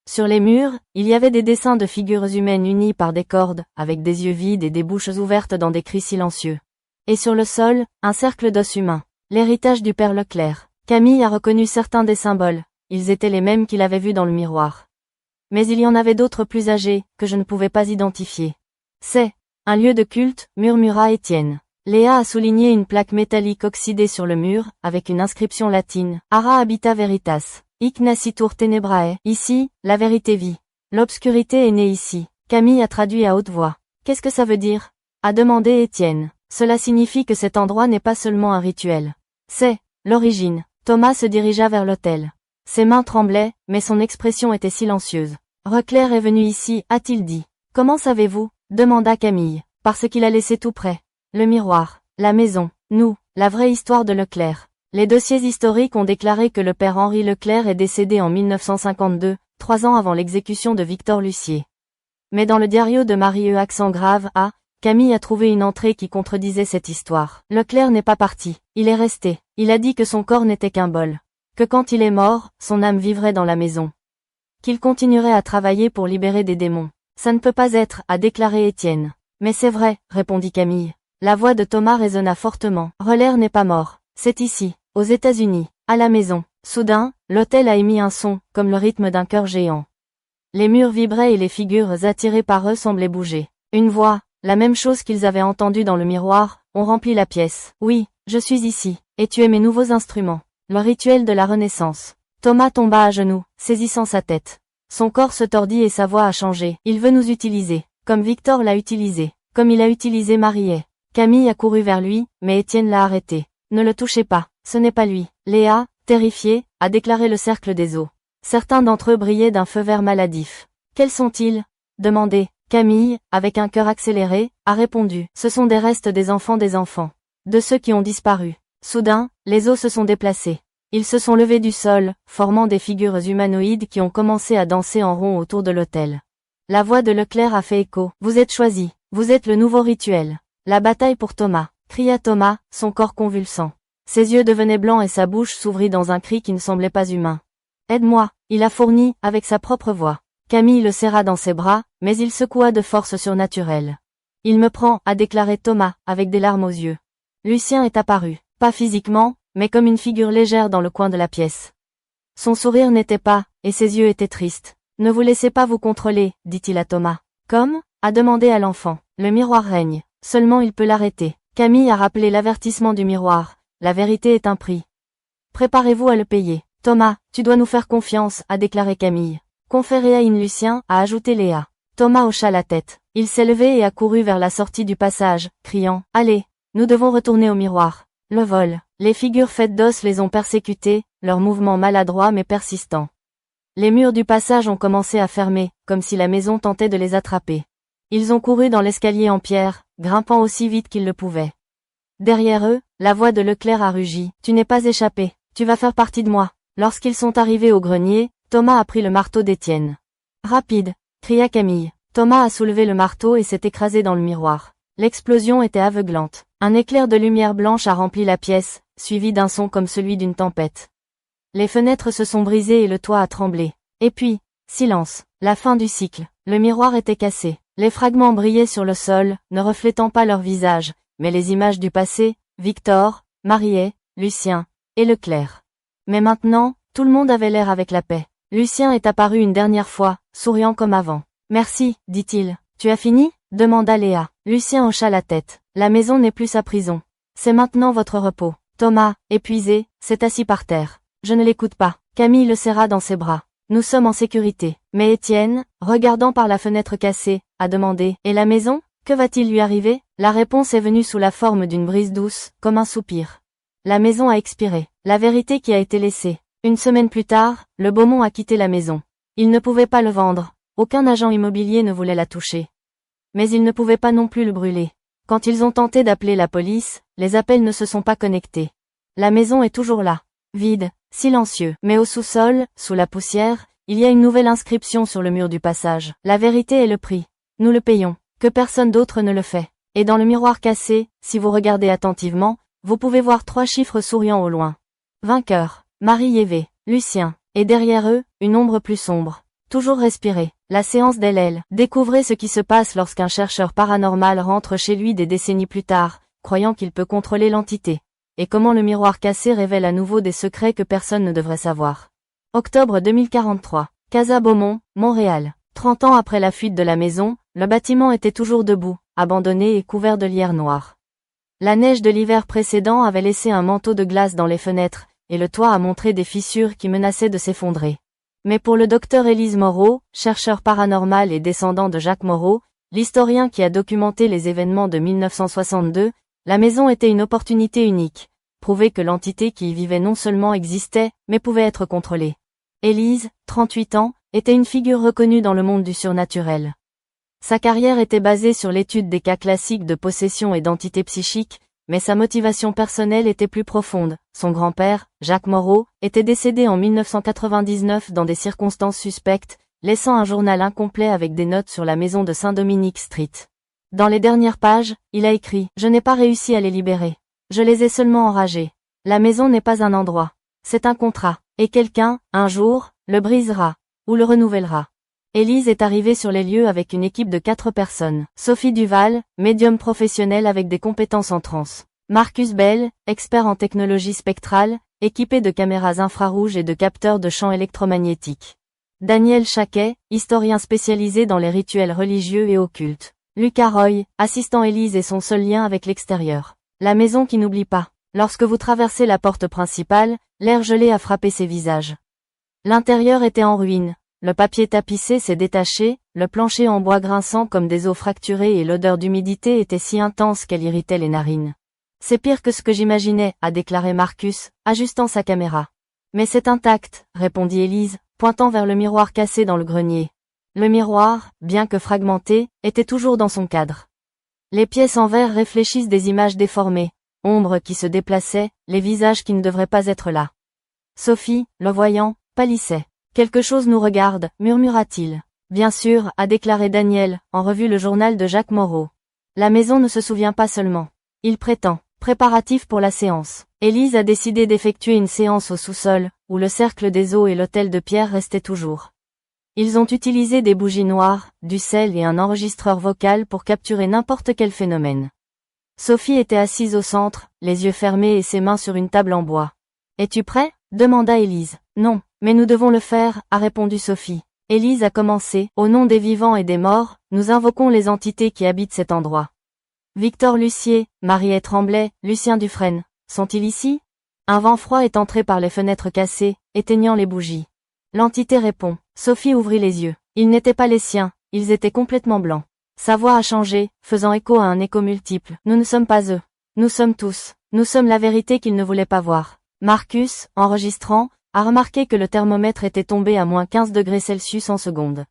Sur les murs, il y avait des dessins de figures humaines unies par des cordes, avec des yeux vides et des bouches ouvertes dans des cris silencieux. Et sur le sol, un cercle d'os humains. L'héritage du père Leclerc. Camille a reconnu certains des symboles. Ils étaient les mêmes qu'il avait vus dans le miroir. Mais il y en avait d'autres plus âgés, que je ne pouvais pas identifier. « C'est un lieu de culte » murmura Étienne. Léa a souligné une plaque métallique oxydée sur le mur, avec une inscription latine. « Ara habita veritas. Hic nascitur tenebrae. » Ici, la vérité vit. L'obscurité est née ici. Camille a traduit à haute voix. « Qu'est-ce que ça veut dire » a demandé Étienne. « Cela signifie que cet endroit n'est pas seulement un rituel. C'est l'origine. » Thomas se dirigea vers l'autel. Ses mains tremblaient, mais son expression était silencieuse. « Leclerc est venu ici » a-t-il dit. « Comment savez-vous » demanda Camille. « Parce qu'il a laissé tout près. Le miroir, la maison, nous, la vraie histoire de Leclerc. » Les dossiers historiques ont déclaré que le père Henri Leclerc est décédé en 1952, 3 ans avant l'exécution de Victor Lucier. Mais dans le diario de Marie accent grave A, Camille a trouvé une entrée qui contredisait cette histoire. Leclerc n'est pas parti, il est resté. Il a dit que son corps n'était qu'un bol. Que quand il est mort, son âme vivrait dans la maison. Qu'il continuerait à travailler pour libérer des démons. Ça ne peut pas être, a déclaré Étienne. Mais c'est vrai, répondit Camille. La voix de Thomas résonna fortement. Leclerc n'est pas mort. C'est ici, aux États-Unis, à la maison. Soudain, l'autel a émis un son, comme le rythme d'un cœur géant. Les murs vibraient et les figures attirées par eux semblaient bouger. Une voix, la même chose qu'ils avaient entendue dans le miroir, ont rempli la pièce. Oui, je suis ici, et tu es mes nouveaux instruments. Le rituel de la Renaissance. Thomas tomba à genoux, saisissant sa tête. Son corps se tordit et sa voix a changé. Il veut nous utiliser, comme Victor l'a utilisé, comme il a utilisé Marie. Camille a couru vers lui, mais Étienne l'a arrêté. Ne le touchez pas, ce n'est pas lui. Léa, terrifiée, a déclaré le cercle des eaux. Certains d'entre eux brillaient d'un feu vert maladif. Quels sont-ils ? Demandez. Camille, avec un cœur accéléré, a répondu. Ce sont des restes des enfants, de ceux qui ont disparu. Soudain, les os se sont déplacés. Ils se sont levés du sol, formant des figures humanoïdes qui ont commencé à danser en rond autour de l'autel. La voix de Leclerc a fait écho. Vous êtes choisi. Vous êtes le nouveau rituel. La bataille pour Thomas, cria Thomas, son corps convulsant. Ses yeux devenaient blancs et sa bouche s'ouvrit dans un cri qui ne semblait pas humain. Aide-moi, il a fourni, avec sa propre voix. Camille le serra dans ses bras, mais il secoua de force surnaturelle. Il me prend, a déclaré Thomas, avec des larmes aux yeux. Lucien est apparu, pas physiquement, mais comme une figure légère dans le coin de la pièce. Son sourire n'était pas, et ses yeux étaient tristes. Ne vous laissez pas vous contrôler, dit-il à Thomas. Comme ? A demandé à l'enfant. Le miroir règne. Seulement il peut l'arrêter. Camille a rappelé l'avertissement du miroir. La vérité est un prix. Préparez-vous à le payer. Thomas, tu dois nous faire confiance, a déclaré Camille. Conféré à Lucien, a ajouté Léa. Thomas hocha la tête. Il s'est levé et a couru vers la sortie du passage, criant « Allez, nous devons retourner au miroir. » Le vol. Les figures faites d'os les ont persécutés, leurs mouvements maladroits mais persistants. Les murs du passage ont commencé à fermer, comme si la maison tentait de les attraper. Ils ont couru dans l'escalier en pierre, grimpant aussi vite qu'ils le pouvaient. Derrière eux, la voix de Leclerc a rugi. « Tu n'es pas échappé, tu vas faire partie de moi. » Lorsqu'ils sont arrivés au grenier, Thomas a pris le marteau d'Étienne. « Rapide !» cria Camille. Thomas a soulevé le marteau et s'est écrasé dans le miroir. L'explosion était aveuglante. Un éclair de lumière blanche a rempli la pièce, suivi d'un son comme celui d'une tempête. Les fenêtres se sont brisées et le toit a tremblé. Et puis, silence. La fin du cycle. Le miroir était cassé. Les fragments brillaient sur le sol, ne reflétant pas leur visage, mais les images du passé, Victor, Mariet, Lucien, et Leclerc. Mais maintenant, tout le monde avait l'air avec la paix. Lucien est apparu une dernière fois, souriant comme avant. « Merci, dit-il. Tu as fini ?» demanda Léa. Lucien hocha la tête. La maison n'est plus sa prison. C'est maintenant votre repos. Thomas, épuisé, s'est assis par terre. Je ne l'écoute pas. Camille le serra dans ses bras. Nous sommes en sécurité. Mais Étienne, regardant par la fenêtre cassée, a demandé « Et la maison ? Que va-t-il lui arriver ?» La réponse est venue sous la forme d'une brise douce, comme un soupir. La maison a expiré. La vérité qui a été laissée. Une semaine plus tard, le Beaumont a quitté la maison. Il ne pouvait pas le vendre. Aucun agent immobilier ne voulait la toucher. Mais il ne pouvait pas non plus le brûler. Quand ils ont tenté d'appeler la police, les appels ne se sont pas connectés. La maison est toujours là. Vide, silencieux. Mais au sous-sol, sous la poussière, il y a une nouvelle inscription sur le mur du passage. La vérité est le prix. Nous le payons. Que personne d'autre ne le fait. Et dans le miroir cassé, si vous regardez attentivement, vous pouvez voir 3 chiffres souriant au loin. Vainqueur. Marie-Yévé. Lucien. Et derrière eux, une ombre plus sombre. Toujours respirer. La séance d'LL. Découvrez ce qui se passe lorsqu'un chercheur paranormal rentre chez lui des décennies plus tard, croyant qu'il peut contrôler l'entité. Et comment le miroir cassé révèle à nouveau des secrets que personne ne devrait savoir. Octobre 2043. Casa Beaumont, Montréal. 30 ans après la fuite de la maison, le bâtiment était toujours debout, abandonné et couvert de lierre noire. La neige de l'hiver précédent avait laissé un manteau de glace dans les fenêtres, et le toit a montré des fissures qui menaçaient de s'effondrer. Mais pour le docteur Élise Moreau, chercheur paranormal et descendant de Jacques Moreau, l'historien qui a documenté les événements de 1962, la maison était une opportunité unique, prouver que l'entité qui y vivait non seulement existait, mais pouvait être contrôlée. Élise, 38 ans, était une figure reconnue dans le monde du surnaturel. Sa carrière était basée sur l'étude des cas classiques de possession et d'entités psychiques, mais sa motivation personnelle était plus profonde. Son grand-père, Jacques Moreau, était décédé en 1999 dans des circonstances suspectes, laissant un journal incomplet avec des notes sur la maison de Saint-Dominique Street. Dans les dernières pages, il a écrit « Je n'ai pas réussi à les libérer. Je les ai seulement enragés. La maison n'est pas un endroit. C'est un contrat. Et quelqu'un, un jour, le brisera. Ou le renouvellera. » Élise est arrivée sur les lieux avec une équipe de 4 personnes. Sophie Duval, médium professionnel avec des compétences en transe. Marcus Bell, expert en technologie spectrale, équipé de caméras infrarouges et de capteurs de champs électromagnétiques. Daniel Chaquet, historien spécialisé dans les rituels religieux et occultes. Lucas Roy, assistant Élise et son seul lien avec l'extérieur. La maison qui n'oublie pas. Lorsque vous traversez la porte principale, l'air gelé a frappé ses visages. L'intérieur était en ruine. Le papier tapissé s'est détaché, le plancher en bois grinçant comme des os fracturés et l'odeur d'humidité était si intense qu'elle irritait les narines. C'est pire que ce que j'imaginais, a déclaré Marcus, ajustant sa caméra. Mais c'est intact, répondit Élise, pointant vers le miroir cassé dans le grenier. Le miroir, bien que fragmenté, était toujours dans son cadre. Les pièces en verre réfléchissent des images déformées, ombres qui se déplaçaient, les visages qui ne devraient pas être là. Sophie, le voyant, pâlissait. Quelque chose nous regarde, murmura-t-il. Bien sûr, a déclaré Daniel, en revue le journal de Jacques Moreau. La maison ne se souvient pas seulement. Il prétend. Préparatif pour la séance. Élise a décidé d'effectuer une séance au sous-sol, où le cercle des eaux et l'autel de pierre restaient toujours. Ils ont utilisé des bougies noires, du sel et un enregistreur vocal pour capturer n'importe quel phénomène. Sophie était assise au centre, les yeux fermés et ses mains sur une table en bois. « Es-tu prêt ?» demanda Élise. « Non, mais nous devons le faire », a répondu Sophie. Élise a commencé. « Au nom des vivants et des morts, nous invoquons les entités qui habitent cet endroit. » Victor Lucier, Mariet Tremblay, Lucien Dufresne, sont-ils ici? Un vent froid est entré par les fenêtres cassées, éteignant les bougies. L'entité répond. Sophie ouvrit les yeux. Ils n'étaient pas les siens, ils étaient complètement blancs. Sa voix a changé, faisant écho à un écho multiple. Nous ne sommes pas eux. Nous sommes tous. Nous sommes la vérité qu'il ne voulait pas voir. Marcus, enregistrant, a remarqué que le thermomètre était tombé à moins 15 degrés Celsius en seconde.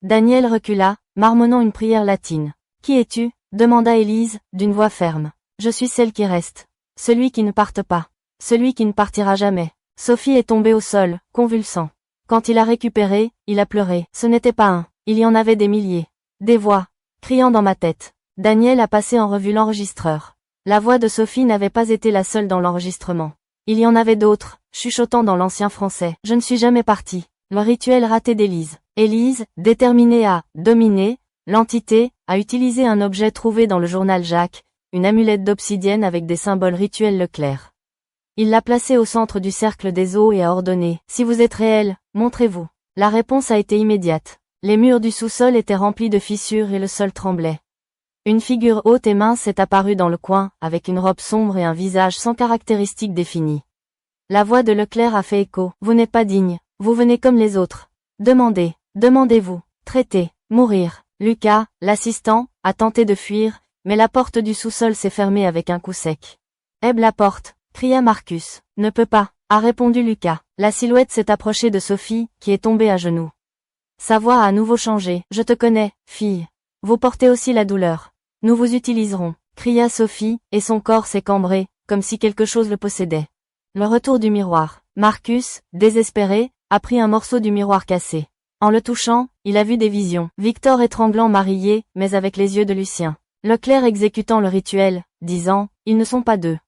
Daniel recula, marmonnant une prière latine. « Qui es-tu » demanda Élise, d'une voix ferme. « Je suis celle qui reste. Celui qui ne parte pas. Celui qui ne partira jamais. » Sophie est tombée au sol, convulsant. Quand il a récupéré, il a pleuré. Ce n'était pas un. Il y en avait des milliers. Des voix, criant dans ma tête. Daniel a passé en revue l'enregistreur. La voix de Sophie n'avait pas été la seule dans l'enregistrement. Il y en avait d'autres, chuchotant dans l'ancien français. Je ne suis jamais parti. Le rituel raté d'Élise. Élise, déterminée à dominer l'entité, a utilisé un objet trouvé dans le journal Jacques, une amulette d'obsidienne avec des symboles rituels Leclerc. Il l'a placée au centre du cercle des eaux et a ordonné « Si vous êtes réel, montrez-vous ». La réponse a été immédiate. Les murs du sous-sol étaient remplis de fissures et le sol tremblait. Une figure haute et mince est apparue dans le coin, avec une robe sombre et un visage sans caractéristiques définies. La voix de Leclerc a fait écho. « Vous n'êtes pas digne, vous venez comme les autres. Demandez, demandez-vous, traitez, mourir ». Lucas, l'assistant, a tenté de fuir, mais la porte du sous-sol s'est fermée avec un coup sec. « Aide la porte », cria Marcus. « Ne peut pas », a répondu Lucas. La silhouette s'est approchée de Sophie, qui est tombée à genoux. Sa voix a à nouveau changé. « Je te connais, fille. Vous portez aussi la douleur. Nous vous utiliserons », cria Sophie, et son corps s'est cambré, comme si quelque chose le possédait. Le retour du miroir. Marcus, désespéré, a pris un morceau du miroir cassé. En le touchant, il a vu des visions. Victor étranglant Marie, mais avec les yeux de Lucien. Leclerc exécutant le rituel, disant « Ils ne sont pas deux.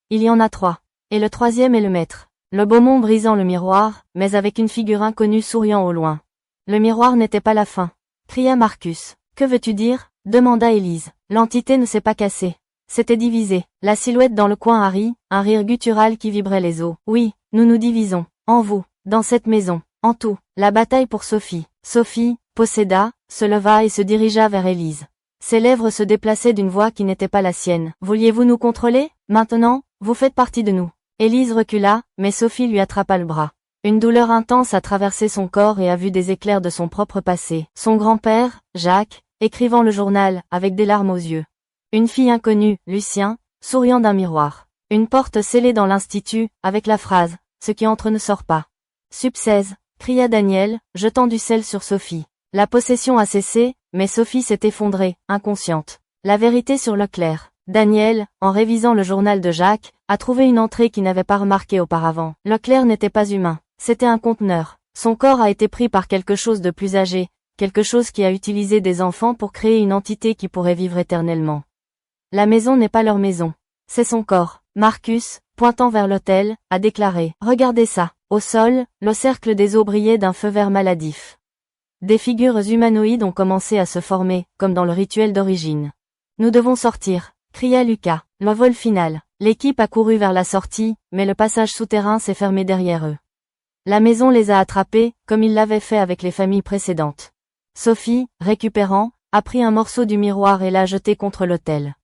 Il y en a 3. Et le troisième est le maître. » Le Beaumont brisant le miroir, mais avec une figure inconnue souriant au loin. Le miroir n'était pas la fin. Cria Marcus. « Que veux-tu dire » demanda Élise. L'entité ne s'est pas cassée. C'était divisé. La silhouette dans le coin a ri, un rire guttural qui vibrait les os. « Oui, nous nous divisons. En vous. Dans cette maison. En tout. » La bataille pour Sophie. Sophie, posséda, se leva et se dirigea vers Élise. Ses lèvres se déplaçaient d'une voix qui n'était pas la sienne. « Vouliez-vous nous contrôler ? Maintenant, vous faites partie de nous. » Élise recula, mais Sophie lui attrapa le bras. Une douleur intense a traversé son corps et a vu des éclairs de son propre passé. Son grand-père, Jacques, écrivant le journal, avec des larmes aux yeux. Une fille inconnue, Lucien, souriant d'un miroir. Une porte scellée dans l'institut, avec la phrase « Ce qui entre ne sort pas ». Subsèse, cria Daniel, jetant du sel sur Sophie. La possession a cessé, mais Sophie s'est effondrée, inconsciente. La vérité sur Leclerc. Daniel, en révisant le journal de Jacques, a trouvé une entrée qu'il n'avait pas remarquée auparavant. Leclerc n'était pas humain. C'était un conteneur. Son corps a été pris par quelque chose de plus âgé, quelque chose qui a utilisé des enfants pour créer une entité qui pourrait vivre éternellement. La maison n'est pas leur maison. C'est son corps. Marcus, pointant vers l'autel, a déclaré « Regardez ça ». Au sol, le cercle des eaux brillait d'un feu vert maladif. Des figures humanoïdes ont commencé à se former, comme dans le rituel d'origine. « Nous devons sortir », cria Lucas. Le vol final. L'équipe a couru vers la sortie, mais le passage souterrain s'est fermé derrière eux. La maison les a attrapés, comme il l'avait fait avec les familles précédentes. Sophie, récupérant, a pris un morceau du miroir et l'a jeté contre l'autel.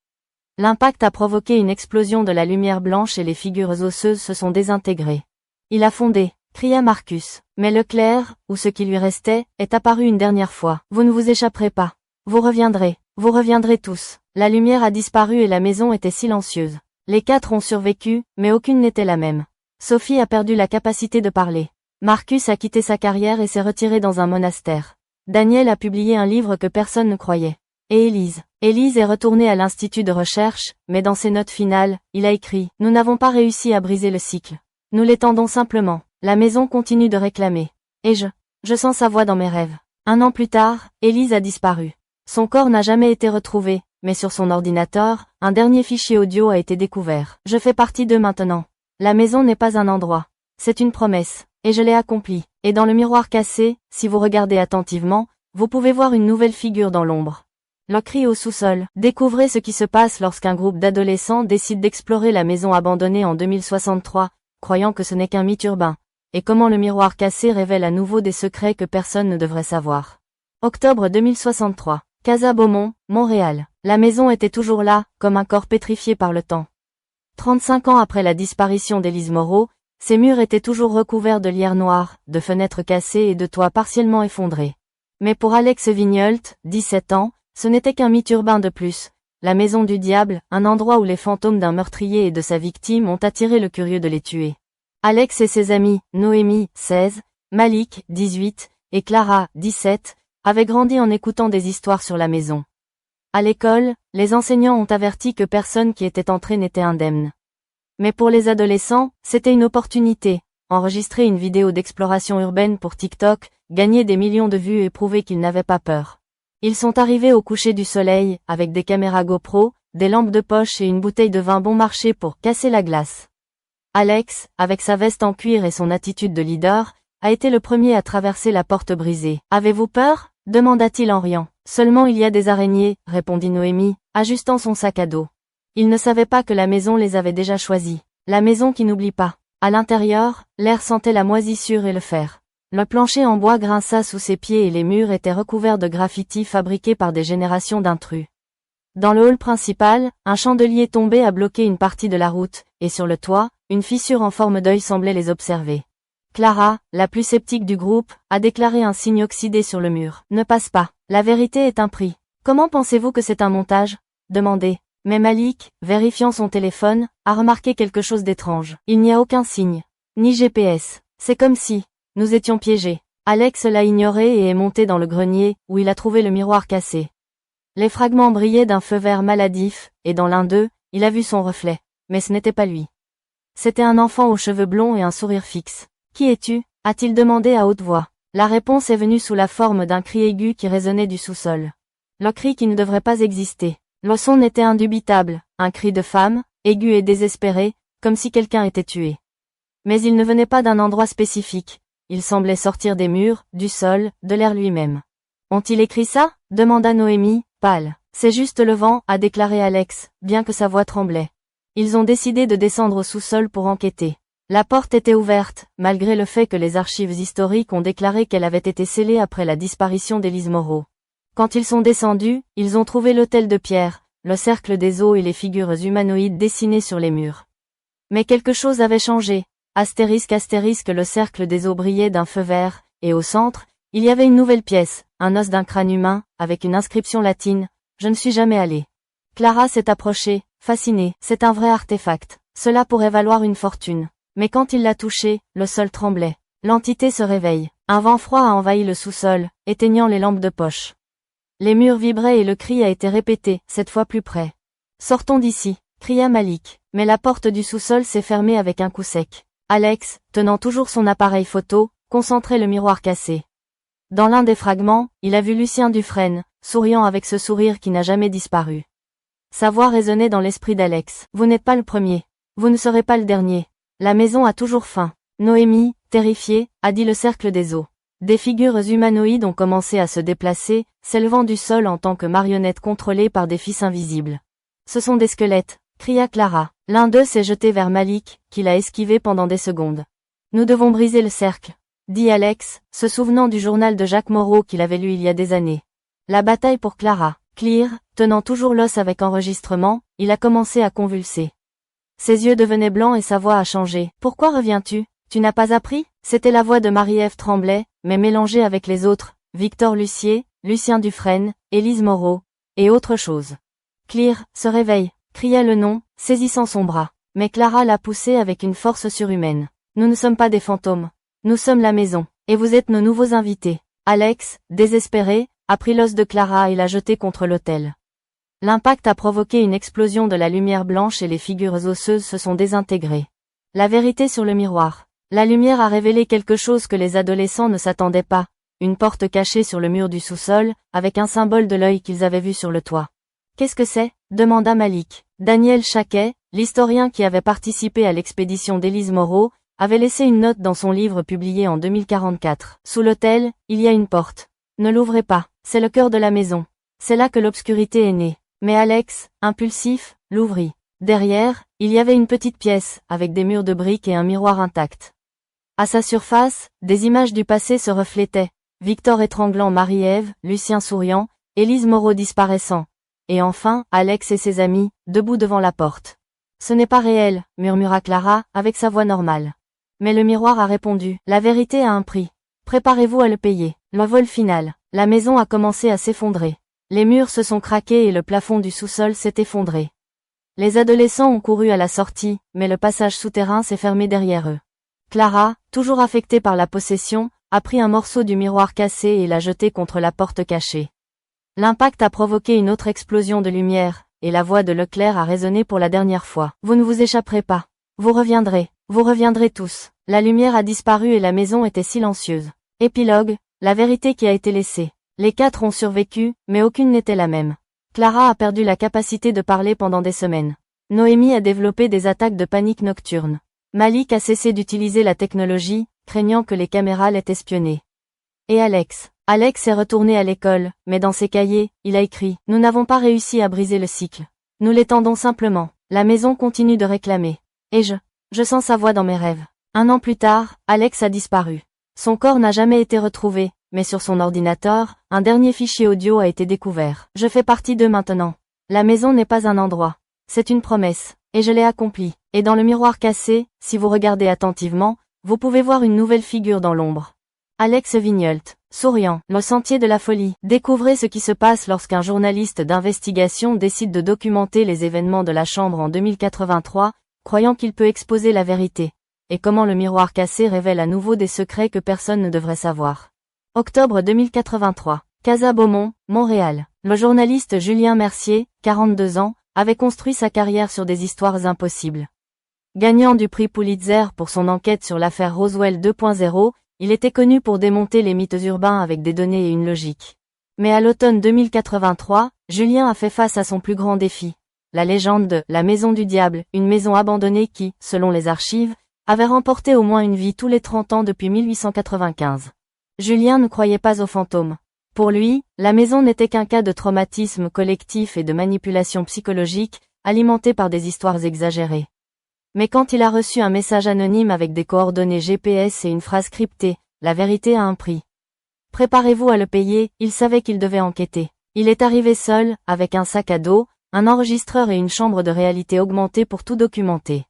L'impact a provoqué une explosion de la lumière blanche et les figures osseuses se sont désintégrées. Il a fondé, cria Marcus. Mais Leclerc, ou ce qui lui restait, est apparu une dernière fois. Vous ne vous échapperez pas. Vous reviendrez tous. La lumière a disparu et la maison était silencieuse. Les 4 ont survécu, mais aucune n'était la même. Sophie a perdu la capacité de parler. Marcus a quitté sa carrière et s'est retiré dans un monastère. Daniel a publié un livre que personne ne croyait. Et Élise est retournée à l'institut de recherche, mais dans ses notes finales, il a écrit « Nous n'avons pas réussi à briser le cycle. Nous l'étendons simplement. La maison continue de réclamer. Et je sens sa voix dans mes rêves. » 1 an plus tard, Élise a disparu. Son corps n'a jamais été retrouvé, mais sur son ordinateur, un dernier fichier audio a été découvert. Je fais partie d'eux maintenant. La maison n'est pas un endroit. C'est une promesse. Et je l'ai accomplie. Et dans le miroir cassé, si vous regardez attentivement, vous pouvez voir une nouvelle figure dans l'ombre. Le cri au sous-sol. Découvrez ce qui se passe lorsqu'un groupe d'adolescents décide d'explorer la maison abandonnée en 2063, croyant que ce n'est qu'un mythe urbain, et comment le miroir cassé révèle à nouveau des secrets que personne ne devrait savoir. Octobre 2063. Casa Beaumont, Montréal. La maison était toujours là, comme un corps pétrifié par le temps. 35 ans après la disparition d'Élise Moreau, ses murs étaient toujours recouverts de lierre noire, de fenêtres cassées et de toits partiellement effondrés. Mais pour Alex Vigneult, 17 ans, ce n'était qu'un mythe urbain de plus. la maison du diable, un endroit où les fantômes d'un meurtrier et de sa victime ont attiré le curieux de les tuer. Alex et ses amis, Noémie, 16, Malik, 18, et Clara, 17, avaient grandi en écoutant des histoires sur la maison. À l'école, les enseignants ont averti que personne qui était entré n'était indemne. Mais pour les adolescents, c'était une opportunité, enregistrer une vidéo d'exploration urbaine pour TikTok, gagner des millions de vues et prouver qu'ils n'avaient pas peur. Ils sont arrivés au coucher du soleil, avec des caméras GoPro, des lampes de poche et une bouteille de vin bon marché pour casser la glace. Alex, avec sa veste en cuir et son attitude de leader, a été le premier à traverser la porte brisée. « Avez-vous peur ?» demanda-t-il en riant. « Seulement il y a des araignées, » répondit Noémie, ajustant son sac à dos. Il ne savait pas que la maison les avait déjà choisis. La maison qui n'oublie pas. À l'intérieur, l'air sentait la moisissure et le fer. Le plancher en bois grinça sous ses pieds et les murs étaient recouverts de graffitis fabriqués par des générations d'intrus. Dans le hall principal, un chandelier tombé a bloqué une partie de la route, et sur le toit, une fissure en forme d'œil semblait les observer. Clara, la plus sceptique du groupe, a déclaré un signe oxydé sur le mur. « Ne passe pas. La vérité est un prix. »« Comment pensez-vous que c'est un montage ?» demandait. Mais Malik, vérifiant son téléphone, a remarqué quelque chose d'étrange. Il n'y a aucun signe. Ni GPS. C'est comme si nous étions piégés. Alex l'a ignoré et est monté dans le grenier, où il a trouvé le miroir cassé. Les fragments brillaient d'un feu vert maladif, et dans l'un d'eux, il a vu son reflet. Mais ce n'était pas lui. C'était un enfant aux cheveux blonds et un sourire fixe. « Qui es-tu » a-t-il demandé à haute voix. La réponse est venue sous la forme d'un cri aigu qui résonnait du sous-sol. Le cri qui ne devrait pas exister. Le son était indubitable, un cri de femme, aigu et désespéré, comme si quelqu'un était tué. Mais il ne venait pas d'un endroit spécifique. Il semblait sortir des murs, du sol, de l'air lui-même. « Ont-ils écrit ça ?» demanda Noémie, pâle. « C'est juste le vent » a déclaré Alex, bien que sa voix tremblait. Ils ont décidé de descendre au sous-sol pour enquêter. La porte était ouverte, malgré le fait que les archives historiques ont déclaré qu'elle avait été scellée après la disparition d'Élise Moreau. Quand ils sont descendus, ils ont trouvé l'autel de pierre, le cercle des eaux et les figures humanoïdes dessinées sur les murs. Mais quelque chose avait changé. Astérisque astérisque, le cercle des eaux brillait d'un feu vert, et au centre, il y avait une nouvelle pièce, un os d'un crâne humain, avec une inscription latine. « Je ne suis jamais allée. » Clara s'est approchée, fascinée. C'est un vrai artefact. Cela pourrait valoir une fortune. Mais quand il l'a touché, le sol tremblait. L'entité se réveille. Un vent froid a envahi le sous-sol, éteignant les lampes de poche. Les murs vibraient et le cri a été répété, cette fois plus près. « Sortons d'ici » cria Malik. Mais la porte du sous-sol s'est fermée avec un coup sec. Alex, tenant toujours son appareil photo, concentrait le miroir cassé. Dans l'un des fragments, il a vu Lucien Dufresne, souriant avec ce sourire qui n'a jamais disparu. Sa voix résonnait dans l'esprit d'Alex. « Vous n'êtes pas le premier. Vous ne serez pas le dernier. La maison a toujours faim. » Noémie, terrifiée, a dit le cercle des eaux. Des figures humanoïdes ont commencé à se déplacer, s'élevant du sol en tant que marionnettes contrôlées par des fils invisibles. « Ce sont des squelettes » cria Clara. L'un d'eux s'est jeté vers Malik, qui l'a esquivé pendant des secondes. « Nous devons briser le cercle » dit Alex, se souvenant du journal de Jacques Moreau qu'il avait lu il y a des années. La bataille pour Clara. Clear, tenant toujours l'os avec enregistrement, il a commencé à convulser. Ses yeux devenaient blancs et sa voix a changé. « Pourquoi reviens-tu ? Tu n'as pas appris ?» C'était la voix de Marie-Ève Tremblay, mais mélangée avec les autres, Victor Lucier, Lucien Dufresne, Élise Moreau, et autre chose. Clear, se réveille, cria le nom, saisissant son bras. Mais Clara l'a poussé avec une force surhumaine. « Nous ne sommes pas des fantômes. Nous sommes la maison, et vous êtes nos nouveaux invités. » Alex, désespéré, a pris l'os de Clara et l'a jeté contre l'autel. L'impact a provoqué une explosion de la lumière blanche et les figures osseuses se sont désintégrées. La vérité sur le miroir. La lumière a révélé quelque chose que les adolescents ne s'attendaient pas. Une porte cachée sur le mur du sous-sol, avec un symbole de l'œil qu'ils avaient vu sur le toit. « Qu'est-ce que c'est ?» demanda Malik. Daniel Chaquet, l'historien qui avait participé à l'expédition d'Élise Moreau, avait laissé une note dans son livre publié en 2044. Sous l'autel, il y a une porte. Ne l'ouvrez pas, c'est le cœur de la maison. C'est là que l'obscurité est née. Mais Alex, impulsif, l'ouvrit. Derrière, il y avait une petite pièce, avec des murs de briques et un miroir intact. À sa surface, des images du passé se reflétaient. Victor étranglant Marie-Ève, Lucien souriant, Élise Moreau disparaissant. Et enfin, Alex et ses amis, debout devant la porte. « Ce n'est pas réel », murmura Clara, avec sa voix normale. Mais le miroir a répondu, « La vérité a un prix. Préparez-vous à le payer. » Le vol final. La maison a commencé à s'effondrer. Les murs se sont craqués et le plafond du sous-sol s'est effondré. Les adolescents ont couru à la sortie, mais le passage souterrain s'est fermé derrière eux. Clara, toujours affectée par la possession, a pris un morceau du miroir cassé et l'a jeté contre la porte cachée. L'impact a provoqué une autre explosion de lumière, et la voix de Leclerc a résonné pour la dernière fois. Vous ne vous échapperez pas. Vous reviendrez tous. La lumière a disparu et la maison était silencieuse. Épilogue, la vérité qui a été laissée. Les 4 ont survécu, mais aucune n'était la même. Clara a perdu la capacité de parler pendant des semaines. Noémie a développé des attaques de panique nocturne. Malik a cessé d'utiliser la technologie, craignant que les caméras l'aient espionné. Et Alex est retourné à l'école, mais dans ses cahiers, il a écrit « Nous n'avons pas réussi à briser le cycle. Nous l'étendons simplement. La maison continue de réclamer. Et je sens sa voix dans mes rêves. » 1 an plus tard, Alex a disparu. Son corps n'a jamais été retrouvé, mais sur son ordinateur, un dernier fichier audio a été découvert. Je fais partie d'eux maintenant. La maison n'est pas un endroit. C'est une promesse. Et je l'ai accomplie. Et dans le miroir cassé, si vous regardez attentivement, vous pouvez voir une nouvelle figure dans l'ombre. Alex Vigneult, souriant, le sentier de la folie. Découvrez ce qui se passe lorsqu'un journaliste d'investigation décide de documenter les événements de la Chambre en 2083, croyant qu'il peut exposer la vérité. Et comment le miroir cassé révèle à nouveau des secrets que personne ne devrait savoir. Octobre 2083. Casa Beaumont, Montréal. Le journaliste Julien Mercier, 42 ans, avait construit sa carrière sur des histoires impossibles. Gagnant du prix Pulitzer pour son enquête sur l'affaire Roswell 2.0, il était connu pour démonter les mythes urbains avec des données et une logique. Mais à l'automne 2083, Julien a fait face à son plus grand défi. La légende de la Maison du Diable, une maison abandonnée qui, selon les archives, avait remporté au moins une vie tous les 30 ans depuis 1895. Julien ne croyait pas aux fantômes. Pour lui, la maison n'était qu'un cas de traumatisme collectif et de manipulation psychologique, alimenté par des histoires exagérées. Mais quand il a reçu un message anonyme avec des coordonnées GPS et une phrase cryptée, la vérité a un prix. Préparez-vous à le payer, il savait qu'il devait enquêter. Il est arrivé seul, avec un sac à dos, un enregistreur et une chambre de réalité augmentée pour tout documenter.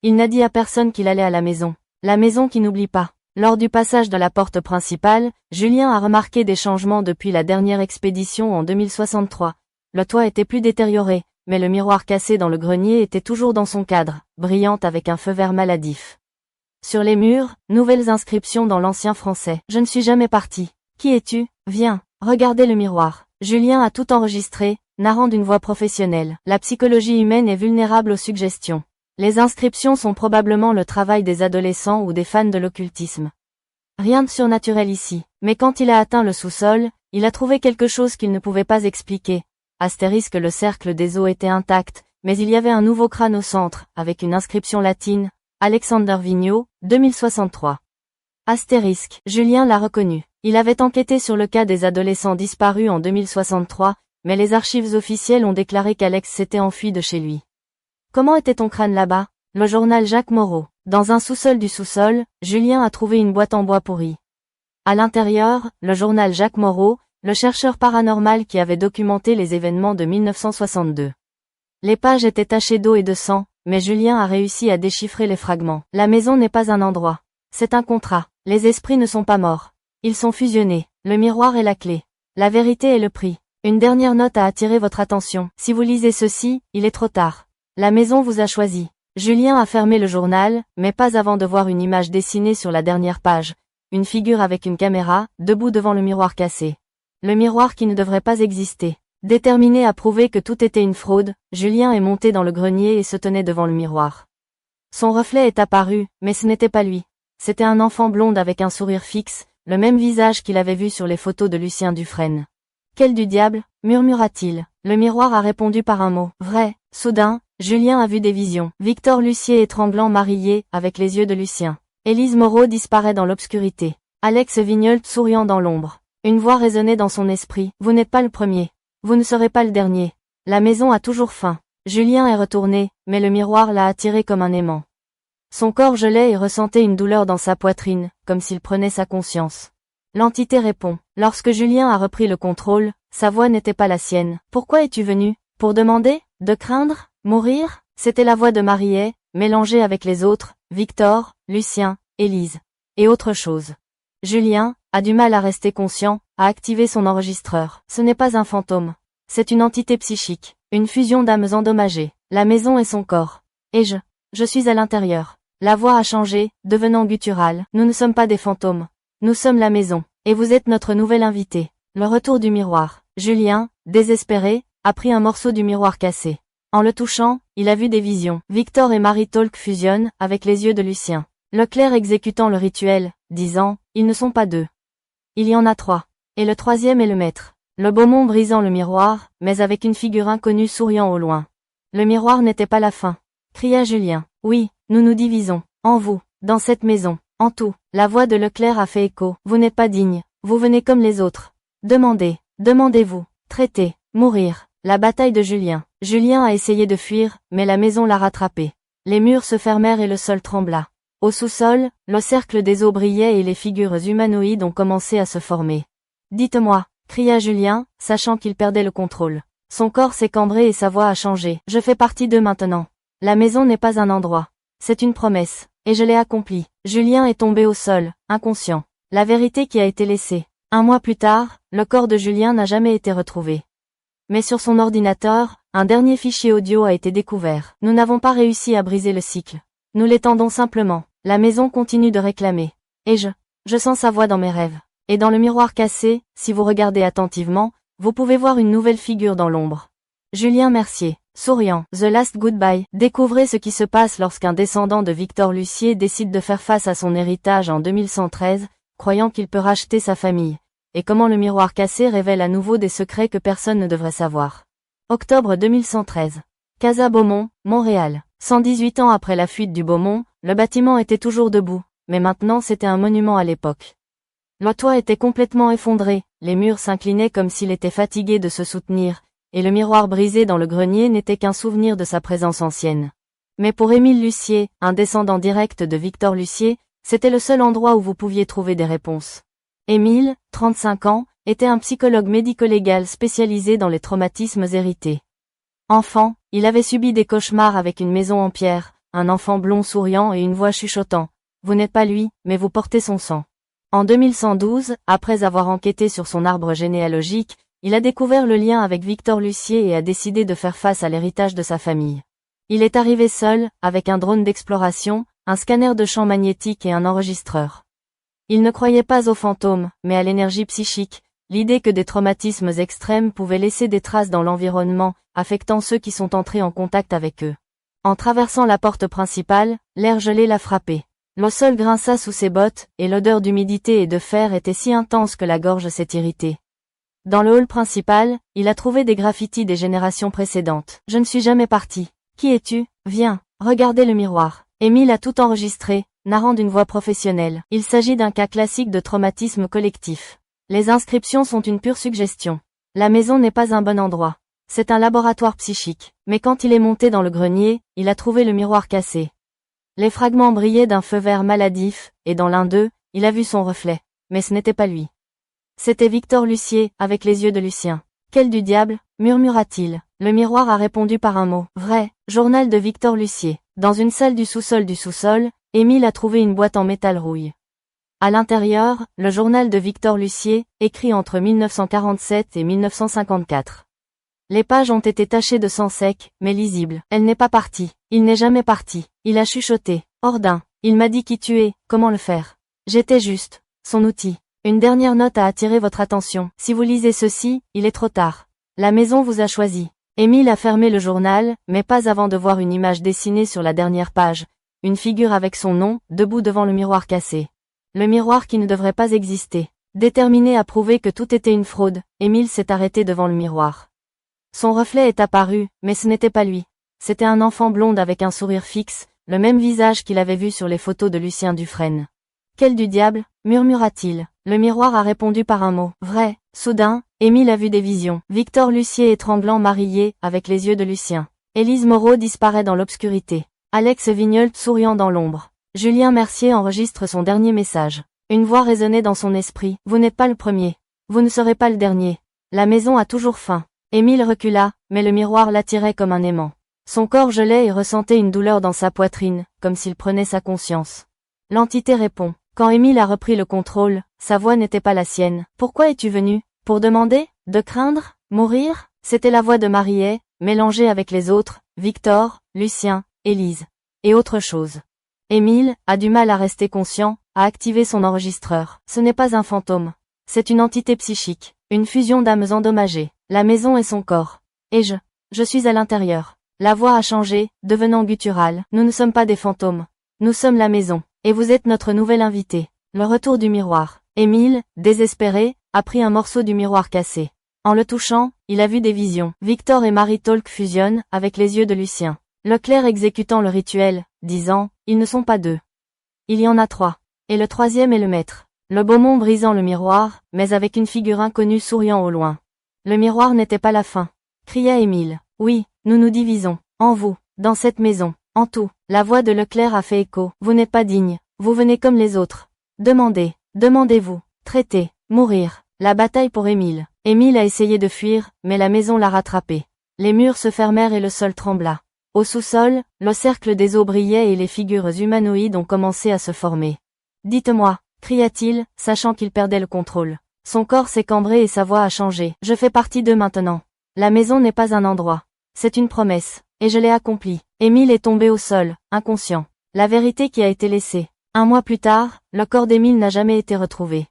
Il n'a dit à personne qu'il allait à la maison qui n'oublie pas. Lors du passage de la porte principale, Julien a remarqué des changements depuis la dernière expédition en 2063. Le toit était plus détérioré, mais le miroir cassé dans le grenier était toujours dans son cadre, brillante avec un feu vert maladif. Sur les murs, nouvelles inscriptions dans l'ancien français. Je ne suis jamais parti. Qui es-tu? Viens, regardez le miroir. Julien a tout enregistré, narrant d'une voix professionnelle. La psychologie humaine est vulnérable aux suggestions. Les inscriptions sont probablement le travail des adolescents ou des fans de l'occultisme. Rien de surnaturel ici, mais quand il a atteint le sous-sol, il a trouvé quelque chose qu'il ne pouvait pas expliquer. Astérisque, le cercle des os était intact, mais il y avait un nouveau crâne au centre, avec une inscription latine, Alexander Vigneault, 2063. Astérisque, Julien l'a reconnu. Il avait enquêté sur le cas des adolescents disparus en 2063, mais les archives officielles ont déclaré qu'Alex s'était enfui de chez lui. Comment était ton crâne là-bas? Le journal Jacques Moreau. Dans un sous-sol du sous-sol, Julien a trouvé une boîte en bois pourri. À l'intérieur, le journal Jacques Moreau, le chercheur paranormal qui avait documenté les événements de 1962. Les pages étaient tachées d'eau et de sang, mais Julien a réussi à déchiffrer les fragments. La maison n'est pas un endroit. C'est un contrat. Les esprits ne sont pas morts. Ils sont fusionnés. Le miroir est la clé. La vérité est le prix. Une dernière note a attiré votre attention. Si vous lisez ceci, il est trop tard. La maison vous a choisi. Julien a fermé le journal, mais pas avant de voir une image dessinée sur la dernière page. Une figure avec une caméra, debout devant le miroir cassé. Le miroir qui ne devrait pas exister. Déterminé à prouver que tout était une fraude, Julien est monté dans le grenier et se tenait devant le miroir. Son reflet est apparu, mais ce n'était pas lui. C'était un enfant blonde avec un sourire fixe, le même visage qu'il avait vu sur les photos de Lucien Dufresne. Quel du diable, murmura-t-il. Le miroir a répondu par un mot. Vrai. Soudain, Julien a vu des visions. Victor Lucier étranglant Marillier, avec les yeux de Lucien. Élise Moreau disparaît dans l'obscurité. Alex Vigneult souriant dans l'ombre. Une voix résonnait dans son esprit. Vous n'êtes pas le premier. Vous ne serez pas le dernier. La maison a toujours faim. Julien est retourné, mais le miroir l'a attiré comme un aimant. Son corps gelait et ressentait une douleur dans sa poitrine, comme s'il prenait sa conscience. L'entité répond. Lorsque Julien a repris le contrôle, sa voix n'était pas la sienne. Pourquoi es-tu venu? Pour demander? De craindre? Mourir? C'était la voix de Marillier, mélangée avec les autres, Victor, Lucien, Élise. Et autre chose. Julien, a du mal à rester conscient, à activer son enregistreur. Ce n'est pas un fantôme. C'est une entité psychique, une fusion d'âmes endommagées. La maison et son corps. Et je suis à l'intérieur. La voix a changé, devenant gutturale. Nous ne sommes pas des fantômes. Nous sommes la maison. Et vous êtes notre nouvel invité. Le retour du miroir. Julien, désespéré, a pris un morceau du miroir cassé. En le touchant, il a vu des visions. Victor et Marie Tolk fusionnent, avec les yeux de Lucien. Leclerc exécutant le rituel, disant, ils ne sont pas deux. Il y en a trois. Et le troisième est le maître. Le Beaumont brisant le miroir, mais avec une figure inconnue souriant au loin. Le miroir n'était pas la fin. Cria Julien. Oui, nous nous divisons. En vous, dans cette maison, en tout. La voix de Leclerc a fait écho. Vous n'êtes pas digne. Vous venez comme les autres. Demandez-vous. Traitez. Mourir. La bataille de Julien. Julien a essayé de fuir, mais la maison l'a rattrapé. Les murs se fermèrent et le sol trembla. Au sous-sol, le cercle des eaux brillait et les figures humanoïdes ont commencé à se former. Dites-moi, cria Julien, sachant qu'il perdait le contrôle. Son corps s'est cambré et sa voix a changé. Je fais partie d'eux maintenant. La maison n'est pas un endroit. C'est une promesse. Et je l'ai accomplie. Julien est tombé au sol, inconscient. La vérité qui a été laissée. 1 mois plus tard, le corps de Julien n'a jamais été retrouvé. Mais sur son ordinateur, un dernier fichier audio a été découvert. Nous n'avons pas réussi à briser le cycle. Nous l'étendons simplement. La maison continue de réclamer. Et je sens sa voix dans mes rêves. Et dans le miroir cassé, si vous regardez attentivement, vous pouvez voir une nouvelle figure dans l'ombre. Julien Mercier, souriant, The Last Goodbye. Découvrez ce qui se passe lorsqu'un descendant de Victor Lucier décide de faire face à son héritage en 2113, croyant qu'il peut racheter sa famille. Et comment le miroir cassé révèle à nouveau des secrets que personne ne devrait savoir. Octobre 2113. Casa Beaumont, Montréal. 118 ans après la fuite du Beaumont, le bâtiment était toujours debout, mais maintenant c'était un monument à l'époque. Le toit était complètement effondré, les murs s'inclinaient comme s'il était fatigué de se soutenir, et le miroir brisé dans le grenier n'était qu'un souvenir de sa présence ancienne. Mais pour Émile Lucier, un descendant direct de Victor Lucier, c'était le seul endroit où vous pouviez trouver des réponses. Émile, 35 ans, était un psychologue médico-légal spécialisé dans les traumatismes hérités. Enfant, il avait subi des cauchemars avec une maison en pierre, un enfant blond souriant et une voix chuchotant. Vous n'êtes pas lui, mais vous portez son sang. En 2112, après avoir enquêté sur son arbre généalogique, il a découvert le lien avec Victor Lucier et a décidé de faire face à l'héritage de sa famille. Il est arrivé seul, avec un drone d'exploration, un scanner de champs magnétiques et un enregistreur. Il ne croyait pas aux fantômes, mais à l'énergie psychique, l'idée que des traumatismes extrêmes pouvaient laisser des traces dans l'environnement, affectant ceux qui sont entrés en contact avec eux. En traversant la porte principale, l'air gelé l'a frappé. Le sol grinça sous ses bottes, et l'odeur d'humidité et de fer était si intense que la gorge s'est irritée. Dans le hall principal, il a trouvé des graffitis des générations précédentes. Je ne suis jamais parti. Qui es-tu? Viens, regardez le miroir. Émile a tout enregistré, narrant d'une voix professionnelle. Il s'agit d'un cas classique de traumatisme collectif. Les inscriptions sont une pure suggestion. La maison n'est pas un bon endroit. C'est un laboratoire psychique. Mais quand il est monté dans le grenier, il a trouvé le miroir cassé. Les fragments brillaient d'un feu vert maladif, et dans l'un d'eux, il a vu son reflet. Mais ce n'était pas lui. C'était Victor Lucier, avec les yeux de Lucien. Quel du diable, murmura-t-il. Le miroir a répondu par un mot. Vrai, journal de Victor Lucier. Dans une salle du sous-sol, Émile a trouvé une boîte en métal rouille. À l'intérieur, le journal de Victor Lucier, écrit entre 1947 et 1954. Les pages ont été tachées de sang sec, mais lisibles. Elle n'est pas partie. Il n'est jamais parti. Il a chuchoté. Ordin. Il m'a dit qui tu es, comment le faire. J'étais juste son outil. Une dernière note a attiré votre attention. Si vous lisez ceci, il est trop tard. La maison vous a choisi. Émile a fermé le journal, mais pas avant de voir une image dessinée sur la dernière page. Une figure avec son nom, debout devant le miroir cassé. Le miroir qui ne devrait pas exister. Déterminé à prouver que tout était une fraude, Émile s'est arrêté devant le miroir. Son reflet est apparu, mais ce n'était pas lui. C'était un enfant blonde avec un sourire fixe, le même visage qu'il avait vu sur les photos de Lucien Dufresne. Quel du diable, murmura-t-il. Le miroir a répondu par un mot. Vrai. Soudain, Émile a vu des visions. Victor Lucier étranglant Marillier, avec les yeux de Lucien. Élise Moreau disparaît dans l'obscurité. Alex Vigneult souriant dans l'ombre. Julien Mercier enregistre son dernier message. Une voix résonnait dans son esprit. Vous n'êtes pas le premier. Vous ne serez pas le dernier. La maison a toujours faim. Émile recula, mais le miroir l'attirait comme un aimant. Son corps gelait et ressentait une douleur dans sa poitrine, comme s'il prenait sa conscience. L'entité répond. Quand Émile a repris le contrôle, sa voix n'était pas la sienne. Pourquoi es-tu venu? Pour demander? De craindre? Mourir? C'était la voix de Mariet, mélangée avec les autres, Victor, Lucien, Élise. Et autre chose. Émile a du mal à rester conscient, à activer son enregistreur. Ce n'est pas un fantôme. C'est une entité psychique, une fusion d'âmes endommagées. La maison et son corps. Et je suis à l'intérieur. La voix a changé, devenant gutturale. Nous ne sommes pas des fantômes. Nous sommes la maison. Et vous êtes notre nouvel invité. Le retour du miroir. Émile, désespéré, a pris un morceau du miroir cassé. En le touchant, il a vu des visions. Victor et Marie Tolk fusionnent, avec les yeux de Lucien. Leclerc exécutant le rituel, disant, ils ne sont pas deux. Il y en a trois. Et le troisième est le maître. Le Beaumont brisant le miroir, mais avec une figure inconnue souriant au loin. Le miroir n'était pas la fin. Cria Émile. Oui, nous nous divisons. En vous, dans cette maison, en tout. La voix de Leclerc a fait écho. Vous n'êtes pas digne. Vous venez comme les autres. Demandez. Demandez-vous. Traitez. Mourir. La bataille pour Émile. Émile a essayé de fuir, mais la maison l'a rattrapé. Les murs se fermèrent et le sol trembla. Au sous-sol, le cercle des eaux brillait et les figures humanoïdes ont commencé à se former. Dites-moi, cria-t-il, sachant qu'il perdait le contrôle. Son corps s'est cambré et sa voix a changé. Je fais partie d'eux maintenant. La maison n'est pas un endroit. C'est une promesse. Et je l'ai accomplie. Émile est tombé au sol, inconscient. La vérité qui a été laissée. 1 mois plus tard, le corps d'Émile n'a jamais été retrouvé.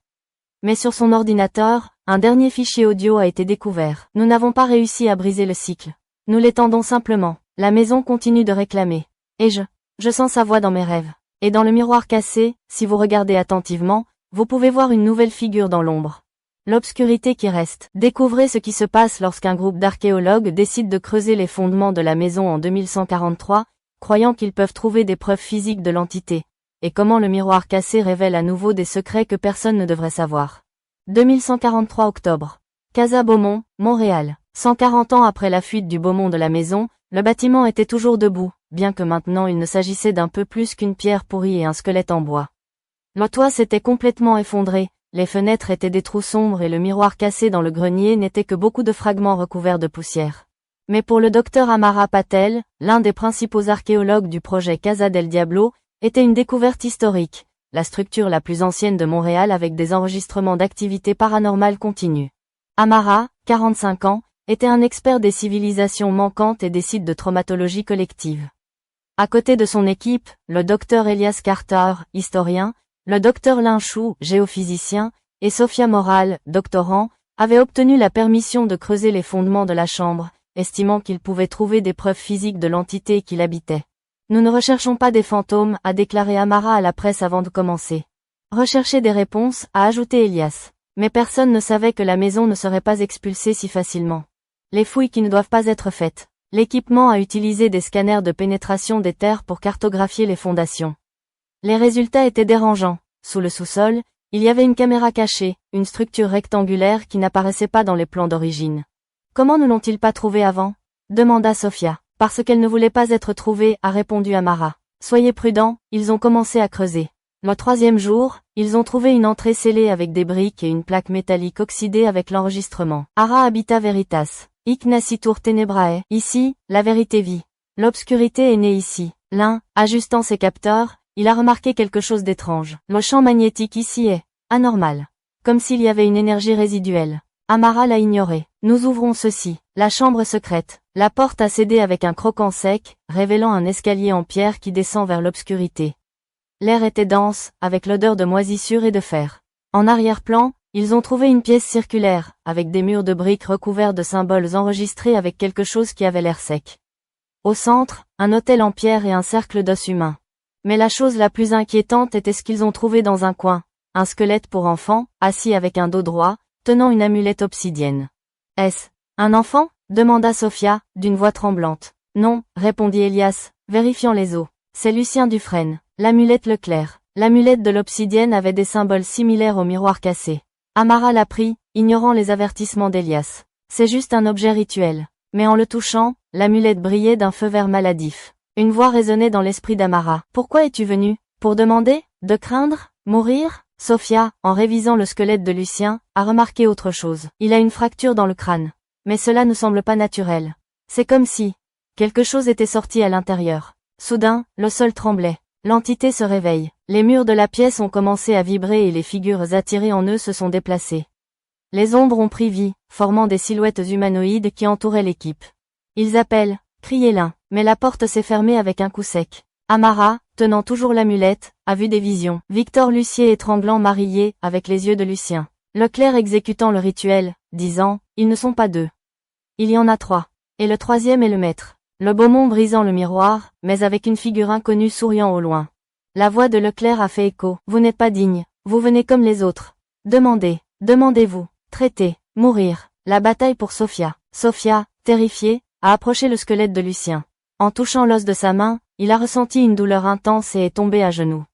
Mais sur son ordinateur, un dernier fichier audio a été découvert. Nous n'avons pas réussi à briser le cycle. Nous l'étendons simplement. La maison continue de réclamer. Et je sens sa voix dans mes rêves. Et dans le miroir cassé, si vous regardez attentivement, vous pouvez voir une nouvelle figure dans l'ombre. L'obscurité qui reste. Découvrez ce qui se passe lorsqu'un groupe d'archéologues décide de creuser les fondements de la maison en 2143, croyant qu'ils peuvent trouver des preuves physiques de l'entité. Et comment le miroir cassé révèle à nouveau des secrets que personne ne devrait savoir. 2143 octobre. Casa Beaumont, Montréal. 140 ans après la fuite du Beaumont de la maison, le bâtiment était toujours debout, bien que maintenant il ne s'agissait d'un peu plus qu'une pierre pourrie et un squelette en bois. Le toit s'était complètement effondré, les fenêtres étaient des trous sombres et le miroir cassé dans le grenier n'était que beaucoup de fragments recouverts de poussière. Mais pour le docteur Amara Patel, l'un des principaux archéologues du projet Casa del Diablo, était une découverte historique, la structure la plus ancienne de Montréal avec des enregistrements d'activités paranormales continues. Amara, 45 ans, était un expert des civilisations manquantes et des sites de traumatologie collective. À côté de son équipe, le docteur Elias Carter, historien, le docteur Lin Shu, géophysicien, et Sophia Moral, doctorant, avaient obtenu la permission de creuser les fondements de la chambre, estimant qu'ils pouvaient trouver des preuves physiques de l'entité qui l'habitait. Nous ne recherchons pas des fantômes, a déclaré Amara à la presse avant de commencer. Rechercher des réponses, a ajouté Elias. Mais personne ne savait que la maison ne serait pas expulsée si facilement. Les fouilles qui ne doivent pas être faites. L'équipement a utilisé des scanners de pénétration des terres pour cartographier les fondations. Les résultats étaient dérangeants. Sous le sous-sol, il y avait une caméra cachée, une structure rectangulaire qui n'apparaissait pas dans les plans d'origine. Comment ne l'ont-ils pas trouvée avant? Demanda Sophia. Parce qu'elle ne voulait pas être trouvée, a répondu Amara. Soyez prudents, ils ont commencé à creuser. Le 3e jour, ils ont trouvé une entrée scellée avec des briques et une plaque métallique oxydée avec l'enregistrement. Ara habita veritas. Hic nascitur tenebrae. Ici, la vérité vit. L'obscurité est née ici. L'un, ajustant ses capteurs, il a remarqué quelque chose d'étrange. Le champ magnétique ici est anormal. Comme s'il y avait une énergie résiduelle. Amara l'a ignoré. Nous ouvrons ceci. La chambre secrète. La porte a cédé avec un croquant sec, révélant un escalier en pierre qui descend vers l'obscurité. L'air était dense, avec l'odeur de moisissure et de fer. En arrière-plan, ils ont trouvé une pièce circulaire, avec des murs de briques recouverts de symboles enregistrés avec quelque chose qui avait l'air sec. Au centre, un autel en pierre et un cercle d'os humains. Mais la chose la plus inquiétante était ce qu'ils ont trouvé dans un coin. Un squelette pour enfant, assis avec un dos droit, tenant une amulette obsidienne. Est-ce un enfant? Demanda Sophia, d'une voix tremblante. Non, répondit Elias, vérifiant les os. C'est Lucien Dufresne. L'amulette Leclerc. L'amulette de l'obsidienne avait des symboles similaires au miroir cassé. Amara l'a pris, ignorant les avertissements d'Elias. C'est juste un objet rituel. Mais en le touchant, l'amulette brillait d'un feu vert maladif. Une voix résonnait dans l'esprit d'Amara. Pourquoi es-tu venu? Pour demander? De craindre? Mourir? Sophia, en révisant le squelette de Lucien, a remarqué autre chose. Il a une fracture dans le crâne. Mais cela ne semble pas naturel. C'est comme si quelque chose était sorti à l'intérieur. Soudain, le sol tremblait. L'entité se réveille. Les murs de la pièce ont commencé à vibrer et les figures attirées en eux se sont déplacées. Les ombres ont pris vie, formant des silhouettes humanoïdes qui entouraient l'équipe. Ils appellent, criaient l'un, mais la porte s'est fermée avec un coup sec. Amara, tenant toujours l'amulette, a vu des visions. Victor Lucier étranglant Marillier avec les yeux de Lucien. Leclerc exécutant le rituel, disant, ils ne sont pas deux. Il y en a trois. Et le troisième est le maître. Le Beaumont brisant le miroir, mais avec une figure inconnue souriant au loin. La voix de Leclerc a fait écho. Vous n'êtes pas digne, vous venez comme les autres. Demandez, demandez-vous, traitez, mourir. La bataille pour Sophia. Sophia, terrifiée, a approché le squelette de Lucien. En touchant l'os de sa main, il a ressenti une douleur intense et est tombé à genoux.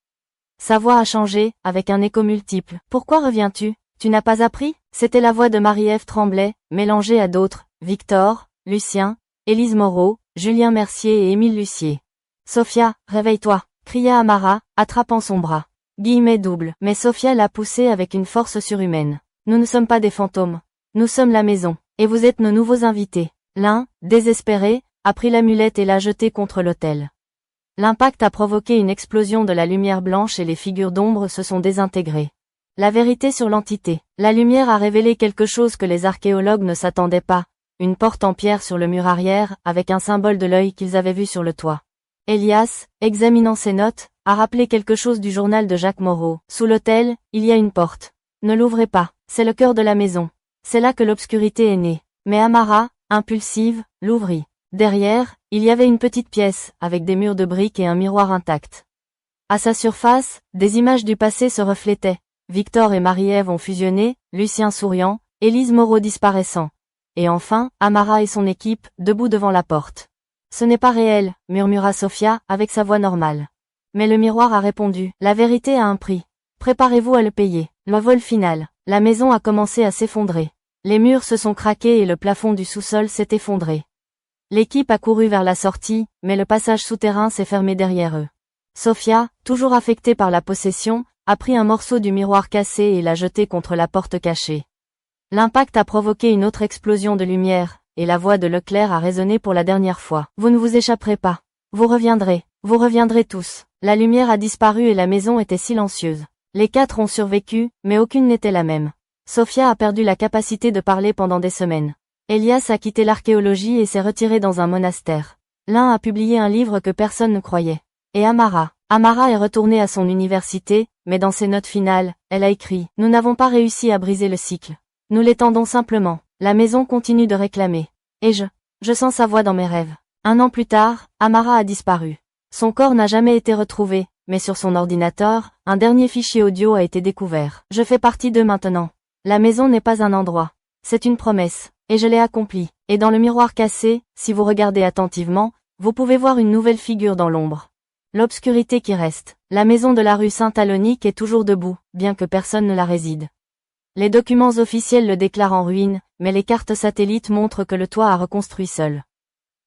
Sa voix a changé, avec un écho multiple. Pourquoi reviens-tu? Tu n'as pas appris? C'était la voix de Marie-Ève Tremblay, mélangée à d'autres, Victor, Lucien, Élise Moreau, Julien Mercier et Émile Lucier. Sophia, réveille-toi, cria Amara, attrapant son bras. Guillemets double. Mais Sophia l'a poussé avec une force surhumaine. Nous ne sommes pas des fantômes. Nous sommes la maison, et vous êtes nos nouveaux invités. L'un, désespéré, a pris l'amulette et l'a jetée contre l'autel. L'impact a provoqué une explosion de la lumière blanche et les figures d'ombre se sont désintégrées. La vérité sur l'entité. La lumière a révélé quelque chose que les archéologues ne s'attendaient pas. Une porte en pierre sur le mur arrière, avec un symbole de l'œil qu'ils avaient vu sur le toit. Elias, examinant ses notes, a rappelé quelque chose du journal de Jacques Moreau. Sous l'autel, il y a une porte. Ne l'ouvrez pas, c'est le cœur de la maison. C'est là que l'obscurité est née. Mais Amara, impulsive, l'ouvrit. Derrière, il y avait une petite pièce, avec des murs de briques et un miroir intact. À sa surface, des images du passé se reflétaient. Victor et Marie-Ève ont fusionné, Lucien souriant, Élise Moreau disparaissant. Et enfin, Amara et son équipe, debout devant la porte. Ce n'est pas réel, murmura Sophia, avec sa voix normale. Mais le miroir a répondu, la vérité a un prix. Préparez-vous à le payer. Le vol final. La maison a commencé à s'effondrer. Les murs se sont craqués et le plafond du sous-sol s'est effondré. L'équipe a couru vers la sortie, mais le passage souterrain s'est fermé derrière eux. Sophia, toujours affectée par la possession, a pris un morceau du miroir cassé et l'a jeté contre la porte cachée. L'impact a provoqué une autre explosion de lumière, et la voix de Leclerc a résonné pour la dernière fois. Vous ne vous échapperez pas. Vous reviendrez tous. La lumière a disparu et la maison était silencieuse. Les quatre ont survécu, mais aucune n'était la même. Sophia a perdu la capacité de parler pendant des semaines. Elias a quitté l'archéologie et s'est retiré dans un monastère. L'un a publié un livre que personne ne croyait. Et Amara est retournée à son université, mais dans ses notes finales, elle a écrit « Nous n'avons pas réussi à briser le cycle. Nous l'étendons simplement. La maison continue de réclamer. Et je sens sa voix dans mes rêves. » 1 an plus tard, Amara a disparu. Son corps n'a jamais été retrouvé, mais sur son ordinateur, un dernier fichier audio a été découvert. Je fais partie d'eux maintenant. La maison n'est pas un endroit. C'est une promesse. Et je l'ai accomplie. Et dans le miroir cassé, si vous regardez attentivement, vous pouvez voir une nouvelle figure dans l'ombre. L'obscurité qui reste. La maison de la rue Saint-Alonique est toujours debout, bien que personne ne la réside. Les documents officiels le déclarent en ruine, mais les cartes satellites montrent que le toit a reconstruit seul.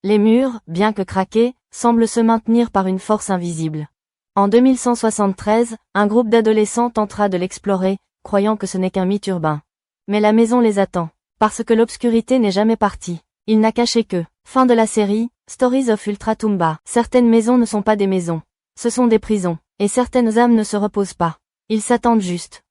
Les murs, bien que craqués, semblent se maintenir par une force invisible. En 2173, un groupe d'adolescents tentera de l'explorer, croyant que ce n'est qu'un mythe urbain. Mais la maison les attend. Parce que l'obscurité n'est jamais partie. Il n'a caché que. Fin de la série, Stories of Ultratumba. Certaines maisons ne sont pas des maisons. Ce sont des prisons. Et certaines âmes ne se reposent pas. Ils s'attendent juste.